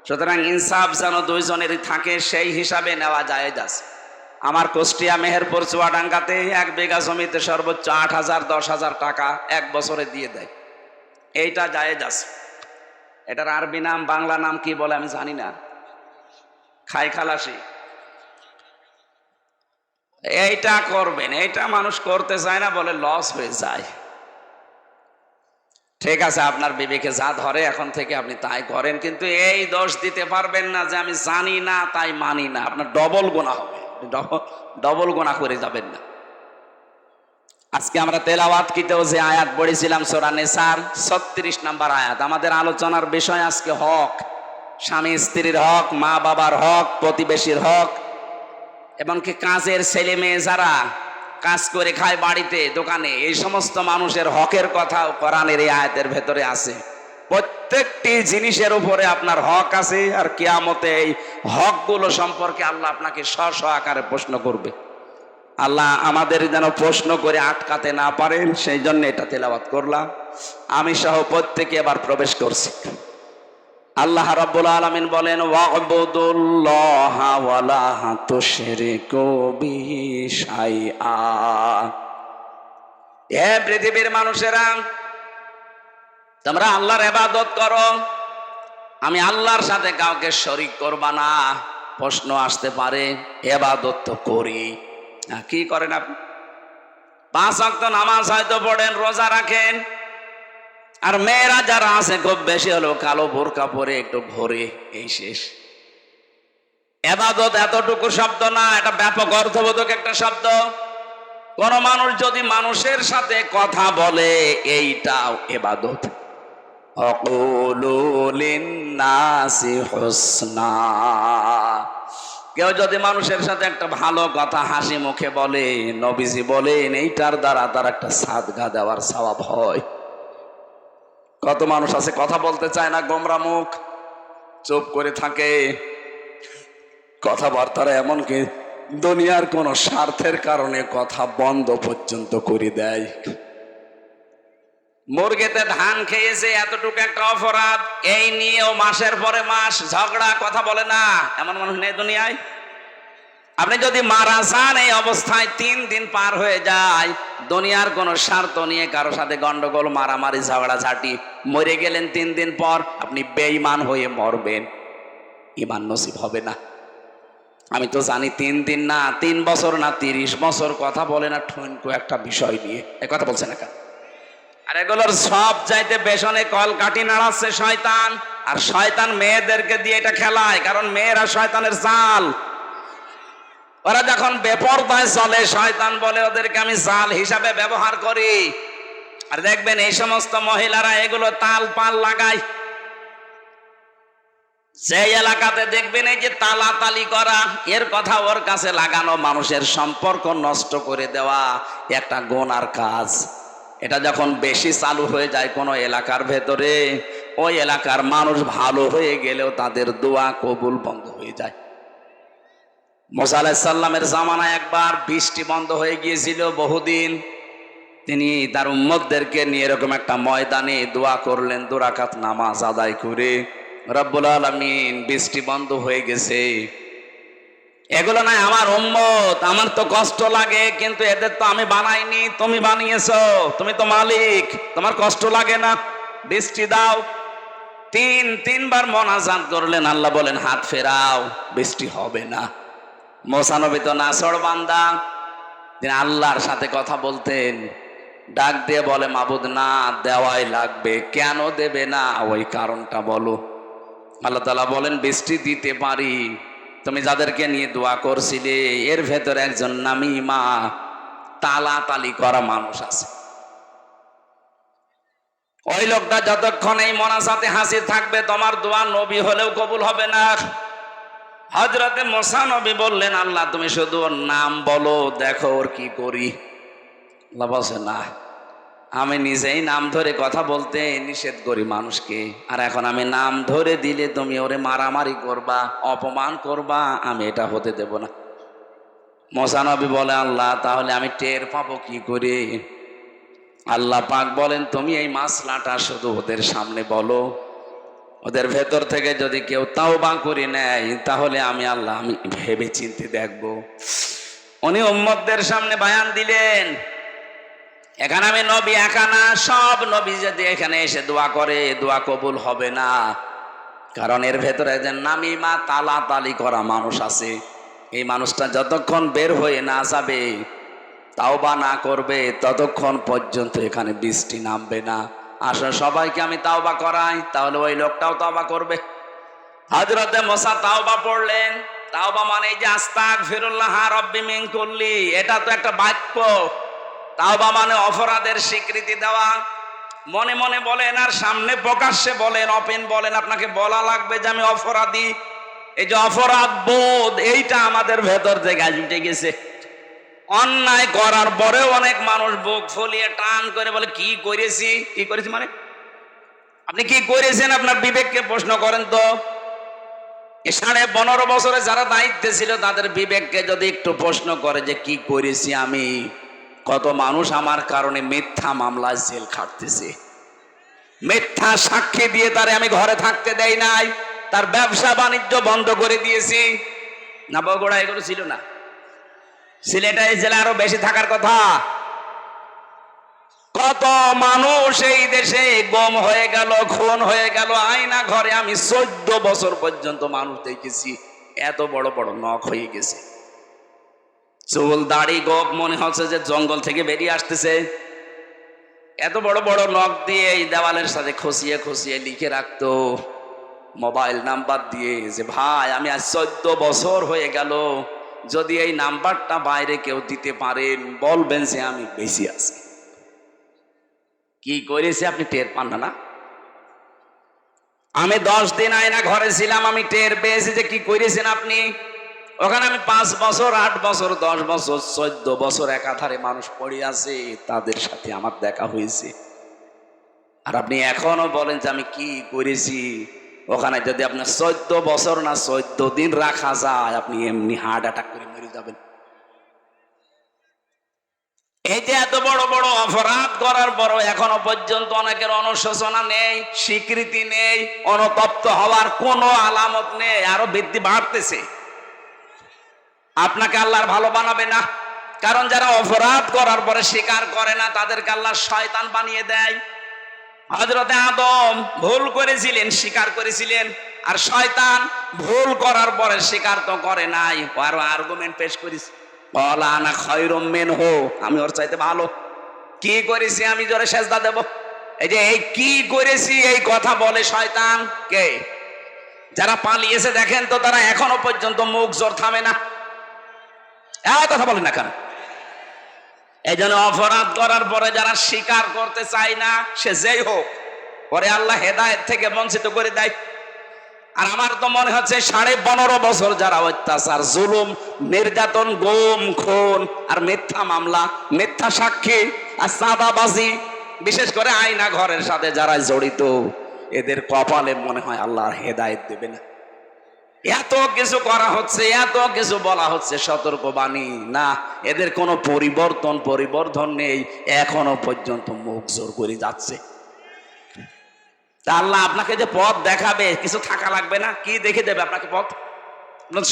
সুতরাং ইনসাফ যেন দুইজনেরই থাকে, সেই হিসাবে নেওয়া জায়েজ আছে। আমার কুষ্টিয়া মেহেরপুর চুয়াডাঙ্গাতে 1 বিঘা জমিতে সর্বোচ্চ 8,000 10,000 টাকা 1 বছরে দিয়ে দেয়। এইটা জায়েজ আছে। এটার আরবি নাম বাংলা নাম কি বলে আমি জানি না, খাই খালাসি। এইটা করবেন, এইটা মানুষ করতে চায় না বলে লস হয়ে যায়। ঠিক আছে, আপনার বিবেকে যা ধরে এখন থেকে আপনি তাই করেন, কিন্তু এই দোষ দিতে পারবেন না যে আমি জানি না তাই মানি না। আপনার ডবল গুনাহ হবে, ডবল গুনাহ করে যাবেন না। আজকে আমরা তেলাওয়াতকিতেও যে আয়াত পড়েছিলাম সূরা নিসার 36 নম্বর আয়াত, আমাদের আলোচনার বিষয় আজকে হক, স্বামী স্ত্রীর হক, মা বাবার হক, প্রতিবেশীর হক, এবং কি কাজের ছেলে মেয়ে যারা কাজ করে খায় বাড়িতে দোকানে, এই সমস্ত মানুষের হকের কথাও কোরআনের এই আয়াতের ভেতরে আছে। প্রত্যেকটি জিনিসের উপরে আপনার হক আছে, আর কিয়ামতে এই হকগুলো সম্পর্কে আল্লাহ আপনাকে স্ব আকারে প্রশ্ন করবে। আল্লাহ আমাদের যেন প্রশ্ন করে আটকাতে না পারেন, সেই জন্য এটা তেলাওয়াত করলাম। আমি সহ প্রত্যেকে এবার প্রবেশ করছি। আল্লাহ রাব্বুল আলামিন বলেন, ওয়া'বুদুল্লাহা ওয়ালা তুশরিকু বিহি শাইআ। হে পৃথিবীর মানুষেরা, তোমরা আল্লাহর ইবাদত করো, আমি আল্লাহর সাথে কাউকে শরীক করবা না। প্রশ্ন আসতে পারে, ইবাদত তো করি, কি করেন আপনি? 5 ওয়াক্ত নামাজ হয়তো পড়েন, রোজা রাখেন, আর মেয়েরা যারা আছে খুব বেশি হলো কালো বোরকা পরে একটু ঘোরে, এই শেষ। ইবাদত এতটুকু শব্দ না, এটা ব্যাপক অর্থবোধক একটা শব্দ। কোন মানুষ যদি মানুষের সাথে কথা বলে, এইটাও ইবাদত। আকুলু লিন্নাসি হুসনা, কেউ যদি মানুষের সাথে একটা ভালো কথা হাসি মুখে বলে, নবীজি বলেন এইটার দ্বারা তার একটা সাদগা দেওয়ার সওয়াব হয়। কত মানুষ আছে কথা বলতে চায় না, গোমরা মুখ, চুপ করে থাকে, কথাবার্তারা এমনকি দুনিয়ার কোন স্বার্থের কারণে কথা বন্ধ পর্যন্ত করে দেয়। মুরগিতে ধান খেয়েছে, এতটুকু একটা অপরাধ, এই নিয়েও মাসের পরে মাস ঝগড়া, কথা বলে না, এমন মানুষ নেই দুনিয়ায়। আপনি যদি মারা যান, এই অবস্থায় 3 দিন পার হয়ে যায়, দুনিয়ার কোন স্বার্থ নিয়ে কারো সাথে গন্ডগোল, মারামারি, ঝগড়া ঝাঁটি, মরে গেলেন 3 দিন পর, আপনি বেঈমান হয়ে মরবেন, ঈমান নসিব হবে না। আমি তো জানি 3 দিন না, 3 বছর না, 30 বছর কথা বলে না ঠুনকো একটা বিষয় নিয়ে, এ কথা বলছে না কেন? আর এগুলোর সব চাইতে পেছনে কল কাটি নাড়াচ্ছে শয়তান, আর শয়তান মেয়েদেরকে দিয়ে এটা খেলায়, কারণ মেয়েরা শয়তানের জাল। ওরা যখন বেপরদায় চলে, শয়তান বলে ওদেরকে আমি জাল হিসাবে ব্যবহার করি। আর দেখবেন এই সমস্ত মহিলারা এগুলো তাল পাল লাগায়। যে এলাকাতে দেখবেন এই যে তালাতালি করা, এর কথা ওর কাছে লাগানো, মানুষের সম্পর্ক নষ্ট করে দেওয়া একটা গুনার কাজ। এটা যখন বেশি চালু হয়ে যায় কোনো এলাকার ভেতরে, ওই এলাকার মানুষ ভালো হয়ে গেলেও তাদের দোয়া কবুল বন্ধ হয়ে যায়। মুসা আলাইহিস সালামের জামানায় একবার বৃষ্টি বন্ধ হয়ে গিয়েছিল বহুদিন। তিনি তার উম্মতদেরকে নিয়ে এরকম একটা ময়দানে দোয়া করলেন, 2 রাকাত নামাজ আদায় করে, রব্বুল আলামিন বৃষ্টি বন্ধ হয়ে গেছে। এগুলো নাই আমার উম্মত, আমার তো কষ্ট লাগে, কিন্তু এদের তো আমি বানাইনি, তুমি বানিয়েছো, তুমি তো মালিক, তোমার কষ্ট লাগে না, বৃষ্টি দাও। 3বার মোনাজাত করলেন, আল্লাহ বলেন হাত ফেরাও, বৃষ্টি হবে না। মুসা নবী তো নাছড় বান্দা, তিনি আল্লাহর সাথে কথা বলতেন, ডাক দিয়ে বলে মাবুদ না, দেওয়াই লাগবে। কেন দেবে না, ওই কারণটা বলো। আল্লাহ তাআলা বলেন বৃষ্টি দিতে পারি, তুমি যাদেরকে নিয়ে দোয়া করছিলে এর ভেতরে একজন নামিমা তালাতালি করা মানুষ আছে। ওই লোকটা যতক্ষণ এই মোনাজাতে হাসি থাকবে তোমার দোয়া নবী হলেও কবুল হবে না। হযরতে মুসা নবী বললেন, আল্লাহ তুমি শুধু ওর নাম বলো, দেখো ওর কি করি। আল্লাহ বলছে, না, আমি নিজেই নাম ধরে কথা বলতে নিষেধ করি মানুষকে, আর এখন আমি নাম ধরে দিলে তুমি ওরে মারামারি করবা, অপমান করবা, আমি এটা হতে দেব না। মুসা নবী বলে, আল্লাহ তাহলে আমি টের পাবো কি করে? আল্লাহ পাক বলেন, তুমি এই মাসলাটা শুধু ওদের সামনে বলো, ওদের ভেতর থেকে যদি কেউ তাওবা করে নেয় তাহলে আমি আল্লাহ আমি ভেবে চিন্তে দেখবো। উনি উম্মতদের সামনে বয়ান দিলেন, এখানে আমি নবী একা না, সব নবী যদি এখানে এসে দোয়া করে দোয়া কবুল হবে না, কারণ এর ভেতরে যে নামিমা তালাতালি করা মানুষ আছে, এই মানুষটা যতক্ষণ বের হয়ে না যাবে, তাওবা না করবে, ততক্ষণ পর্যন্ত এখানে বৃষ্টি নামবে না। আসলে সবাইকে আমি তাওবা করাই, তাহলে ওই লোকটাও তাওবা করবে। হযরতে মুসা তাওবা পড়লেন। তাওবা মানে এই যে আস্তাগফিরুল্লাহ রাব্বি মিন কুল্লি, এটা তো একটা বাক্য। তাওবা মানে অপরাধের স্বীকৃতি দেওয়া। মনে মনে বলেন আর সামনে প্রকাশ্যে বলেন, ওপেন বলেন, আপনাকে বলা লাগবে যে আমি অপরাধী। এই যে অপরাধ বোধ, এইটা আমাদের ভেতর থেকে আজ উঠে গেছে। অন্যায় করার পরেও অনেক মানুষ বুক ফুলিয়ে টান করে বলে, কি করেছি? কি করেছি মানে আপনি কি করেছেন? আপনার বিবেককে প্রশ্ন করেন তো। 15.5 বছরে যারা দায়িত্বে ছিল তাদের বিবেককে যদি একটু প্রশ্ন করে যে কি করেছি আমি, কত মানুষ আমার কারণে মিথ্যা মামলায় জেল খাটতেছে, মিথ্যা সাক্ষী দিয়ে তারে আমি ঘরে থাকতে দেই নাই, তার ব্যবসা বাণিজ্য বন্ধ করে দিয়েছি। না বগুড়া এগুলো ছিল না? সিলেটে এই জেলা আরো বেশি থাকার কথা। কত মানুষ এই দেশে গম হয়ে গেল, খুন হয়ে গেল আয়না ঘরে। আমি 14 বছর পর্যন্ত মানুষ দেখেছি এত বড় বড় নখ হয়ে গেছে, চুল দাড়ি গোপ মনে হচ্ছে যে জঙ্গল থেকে বেরিয়ে আসতেছে। এত বড় বড় নখ দিয়ে এই দেওয়ালের সাথে খসিয়ে খসিয়ে লিখে রাখতো মোবাইল নাম্বার দিয়ে যে ভাই আমি আজ 14 বছর হয়ে গেল, যদি এই নাম্বারটা বাইরে কেউ দিতে পারেন বলবেন যে আমি বেশি আছি। কি করেছে আপনি টের পান না? আমি 10 দিন আয়না ঘরে ছিলাম, আমি টের পেয়েছি যে কি করেছেন আপনি। ওখানে আমি 5 বছর 8 বছর 10 বছর 14 বছর একাধারে মানুষ পড়ে আছে, তাদের সাথে আমার দেখা হয়েছে। আর আপনি এখনো বলেন যে আমি কি করেছি। ওখানে যদি আপনার 14 বছর না 14 দিন রাখা যায়, আপনি এমনি হার্ট অ্যাটাক করে মরে যাবেন। এই যে এত বড় বড় অপরাধ করার পরও এখনো পর্যন্ত অনেকের অনুশোচনা নেই, স্বীকৃতি নেই, অনুতপ্ত হওয়ার কোনো আলামত নেই, আরো বৃদ্ধি বাড়তেছে। আপনাকে আল্লাহর ভালো বানাবে না, কারণ যারা অপরাধ করার পরে স্বীকার করে না তাদেরকে আল্লাহ শয়তান বানিয়ে দেয়। হযরতে আদম ভুল করেছিলেন, স্বীকার করেছিলেন, আর শয়তান ভুল করার পরে স্বীকার তো করে নাই, আরো আর্গুমেন্ট পেশ করেছে, বলা আনা খায়রুম মিনহু, আমি ওর চাইতে ভালো। কি করেছি আমি জোরে সেজদা দেব? এই যে এই কি করেছি এই কথা বলে শয়তান কে? যারা পালিয়েছে দেখেন তো, তারা এখনো পর্যন্ত মুখ জোর থামে না, কথা বলে না কেন? এই জন্য অপরাধ করার পরে যারা স্বীকার করতে চায় না, সে যেই হোক, পরে আল্লাহ হেদায়েত থেকে বঞ্চিত করে দেয়। আর আমার তো মনে হচ্ছে 15.5 বছর যারা অত্যাচার, জুলুম, নির্যাতন, গুম, খুন আর মিথ্যা মামলা, মিথ্যা সাক্ষী আর চাঁদাবাজি, বিশেষ করে আয়না ঘরের সাথে যারা জড়িত, এদের কপালে মনে হয় আল্লাহর হেদায়েত দেবে না। এত কিছু করা হচ্ছে, এত কিছু বলা হচ্ছে সতর্কবাণী, না এদের কোনো পরিবর্তন নেই, এখনো পর্যন্ত মুখ জোর করে যাচ্ছে। তা আল্লাহ আপনাকে যে পথ দেখাবে, কিছু থাকা লাগবে না? কি দেখে দেবে আপনাকে পথ?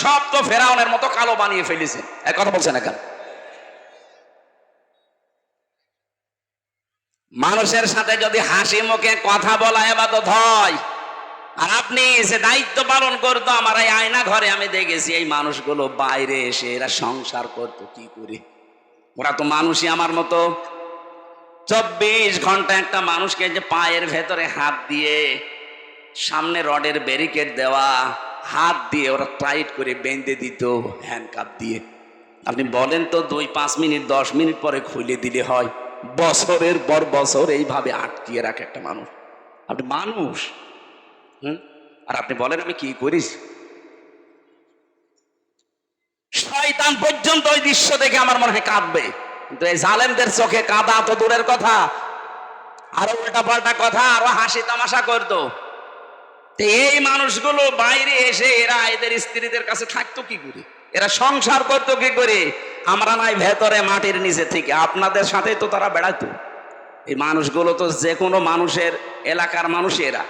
সব তো ফেরাউনের মতো কালো বানিয়ে ফেলেছে। এক কথা বলছেন না কেন? মানুষের সাথে যদি হাসি মুখে কথা বলা ইবাদত হয়, আর আপনি যে দায়িত্ব পালন করতো, আমার এই আয়না ঘরে আমি দেখেছি এই মানুষগুলো বাইরে এসে এরা সংসার করতো কি করে। ওরা তো মানুষই আমার মতো। 24 ঘন্টা একটা মানুষকে যে পায়ের ভেতরে হাত দিয়ে সামনে রডের ব্যারিকেড দেওয়া, হাত দিয়ে ওরা টাইট করে বেঁধে দিত হ্যান্ডকাপ দিয়ে। আপনি বলেন তো 2-5 মিনিট 10 মিনিট পরে খুলে দিলে হয়? বছরের পর বছর এইভাবে আটকিয়ে রাখে একটা মানুষ। আপনি মানুষ, আর আপনি বলেন আমি কি করিস? শয়তান পর্যন্ত ওই দৃশ্য দেখে আমার মনে হয় কাঁদবে, কিন্তু এই জালেমদের চোখে কাঁদা তো দূরের কথা, আরো উল্টা পাল্টা কথা, আরো হাসি তামাশা করতো। এই মানুষগুলো বাইরে এসে এরা এদের স্ত্রীদের কাছে থাকতো কি করে, এরা সংসার করতো কি করে? আমরা নাই ভেতরে মাটির নিচে থেকে আপনাদের সাথেই তো তারা বেড়াতো। এই মানুষগুলো তো যে কোনো মানুষের এলাকার মানুষ, এরা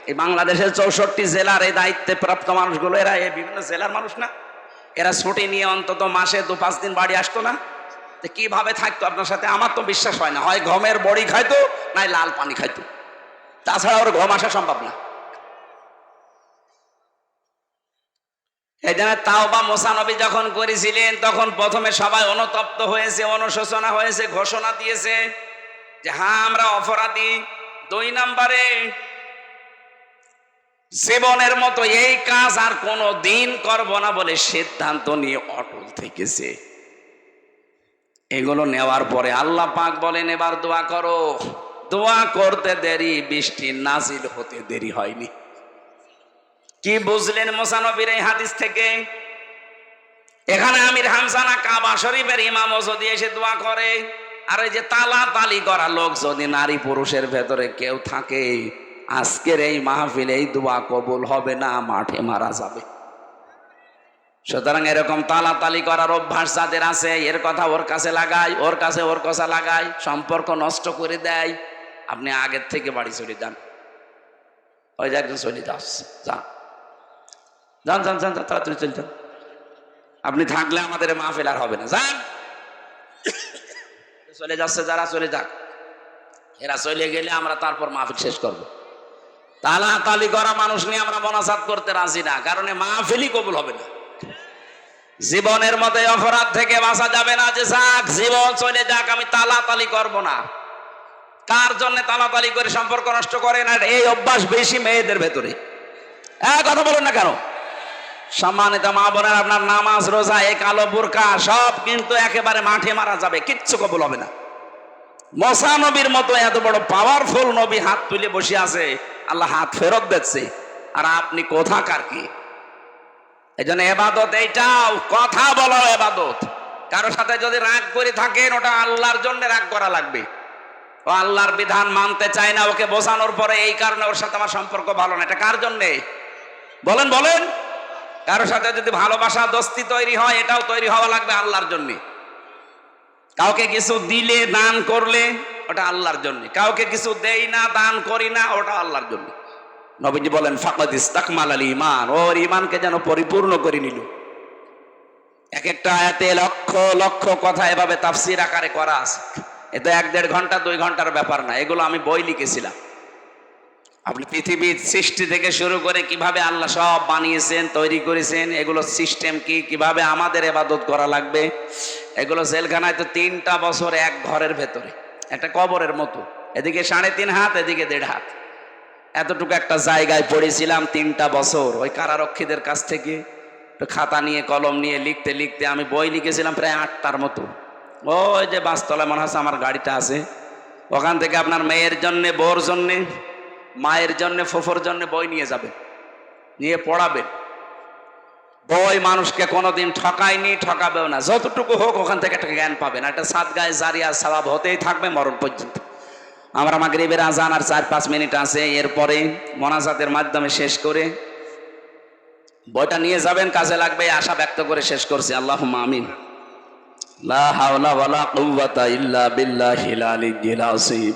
এই বাংলাদেশের 64 জেলার এই দায়িত্বে প্রাপ্ত মানুষগুলো, এরা এই বিভিন্ন জেলার মানুষ না? এরা ছুটি নিয়ে অন্তত মাসে 2-5 দিন বাড়ি আসতো না? তো কিভাবে থাকতো আপনার সাথে? আমার তো বিশ্বাস হয় না, হয় গমের বড়ি খাইতো নাই লাল পানি খাইতো, তাছাড়া ওর ঘুম আসা সম্ভব না। এই জন্য তাওবা মুসা নবী যখন করেছিলেন তখন প্রথমে সবাই অনুতপ্ত হয়েছে, অনুশোচনা হয়েছে, ঘোষণা দিয়েছে যে হ্যাঁ আমরা অপরাধী। 2 নম্বরে জীবনের মতো এই কাজ আর কোনো দিন করব না বলে সিদ্ধান্ত নিয়ে অটল থেকেছে। এগুলো নেওয়ার পরে আল্লাহ পাক বলেন এবার দোয়া করো। দোয়া করতে দেরি, বৃষ্টি নাজিল হতে দেরি হয়নি। কি বুঝলেন মুসা নবীর এই হাদিস থেকে? এখানে আমির হামজানা কাবা শরীফের ইমামও যদি এসে দোয়া করে, আর ওই যে তালা তালি করা লোক যদি নারী পুরুষের ভেতরে কেউ থাকে, আজকের এই মাহফিলে এই দোয়া কবুল হবে না, মাঠে মারা যাবে। সুতরাং এরকম তালাতালি করার অভ্যাস যাদের আছে, এর কথা ওর কাছে লাগায়, ওর কাছে ওর কথা লাগায়, সম্পর্ক নষ্ট করে দেয়। আপনি আগের থেকে বাড়ি চলে যান, ওই যে একজন চলে যাচ্ছে, যান যান যান যান তাড়াতাড়ি চলে যান। আপনি থাকলে আমাদের মাহফিল আর হবে না, যান। চলে যাচ্ছে যারা, চলে যাক, এরা চলে গেলে আমরা তারপর মাহফিল শেষ করবো। তালাতালি করা মানুষ নিয়ে আমরা মোনাজাত করতে রাজি না, কারণ মাহফিলই কবুল হবে না। জীবনের মতো অপরাধ থেকে বাঁচা যাবে না যে যাক জীবন চলে যাক, আমি তালাতালি করব না। কার জন্য তালাতালি করে সম্পর্ক নষ্ট করে না? এই অভ্যাস বেশি মেয়েদের ভেতরে। কথা বলেন না কেন? সম্মানিত মা বোনের, আপনার নামাজ রোজা এই কালো বোরকা সব কিন্তু একেবারে মাঠে মারা যাবে, কিচ্ছু কবুল হবে না। মুসা নবীর মতো এত বড় পাওয়ারফুল নবী হাত তুলে বসে আছে, আল্লাহ হাত ফেরত দিচ্ছে, আর আপনি কোথাকার কি? এই জন্য এবাদত এইটাও, কথা বলাও এবাদত। কারোর সাথে যদি রাগ করে থাকেন, ওটা আল্লাহর জন্য রাগ করা লাগবে। ও আল্লাহর বিধান মানতে চায় না, ওকে বোঝানোর পরে এই কারণে ওর সাথে আমার সম্পর্ক ভালো না, এটা কার জন্যে? বলেন বলেন। কারোর সাথে যদি ভালোবাসা দোস্তি তৈরি হয়, এটাও তৈরি হওয়া লাগবে আল্লাহর জন্য। কাউকে কিছু দিলে দান করলে ওটা আল্লাহর জন্য, কাউকে কিছু দেই না দান করি না, ওটা আল্লাহর জন্য। নবীজি বলেন ফাকাদ ইস্তাকমালাল ঈমান, ওর ঈমানকে যেন পরিপূর্ণ করে নিল। এক একটা আয়াতে লক্ষ লক্ষ কথা এভাবে তাফসীর আকারে করা আছে। এটা 1-1.5 ঘন্টা 2 ঘন্টার ব্যাপার না, এগুলো আমি বই লিখেছিলাম। আপনি পৃথিবীর সৃষ্টি থেকে শুরু করে কিভাবে আল্লাহ সব বানিয়েছেন, তৈরি করেছেন, এগুলো সিস্টেম কি, কিভাবে আমাদের ইবাদত করা লাগবে, এগুলো জেলখানায় তো 3টা বছর এক ঘরের ভেতরে, একটা কবরের মতো, এদিকে 3.5 হাত, এদিকে 1.5 হাত, এতটুকু একটা জায়গায় পড়েছিলাম 3টা বছর। ওই কারারক্ষীদের কাছ থেকে খাতা নিয়ে কলম নিয়ে লিখতে লিখতে আমি বই লিখেছিলাম প্রায় 8টার মতো। ওই যে বাসতলায় মনে হচ্ছে আমার গাড়িটা আছে, ওখান থেকে আপনার মেয়ের জন্যে, বউর জন্যে, মায়ের জন্য, ফুফুর জন্য বই নিয়ে যাবেন, নিয়ে পড়াবেন। বই মানুষকে কোনোদিন ঠকায়নি, ঠকাবেও না, যতটুকু হোক ওখান থেকে একটা জ্ঞান পাবেন। একটা সাদগায়ে জারিয়া সওয়াব হতেই থাকবে মরণ পর্যন্ত। আমরা মাগরিবের আজান আর 4-5 মিনিট আছে, এরপরে মোনাজাতের মাধ্যমে শেষ করে বইটা নিয়ে যাবেন, কাজে লাগবে, আশা ব্যক্ত করে শেষ করছি। আল্লাহুম্মা আমিন। লা হাওলা ওয়ালা কুওয়াতা ইল্লা বিল্লাহিল আলিয়্যিল আযীম।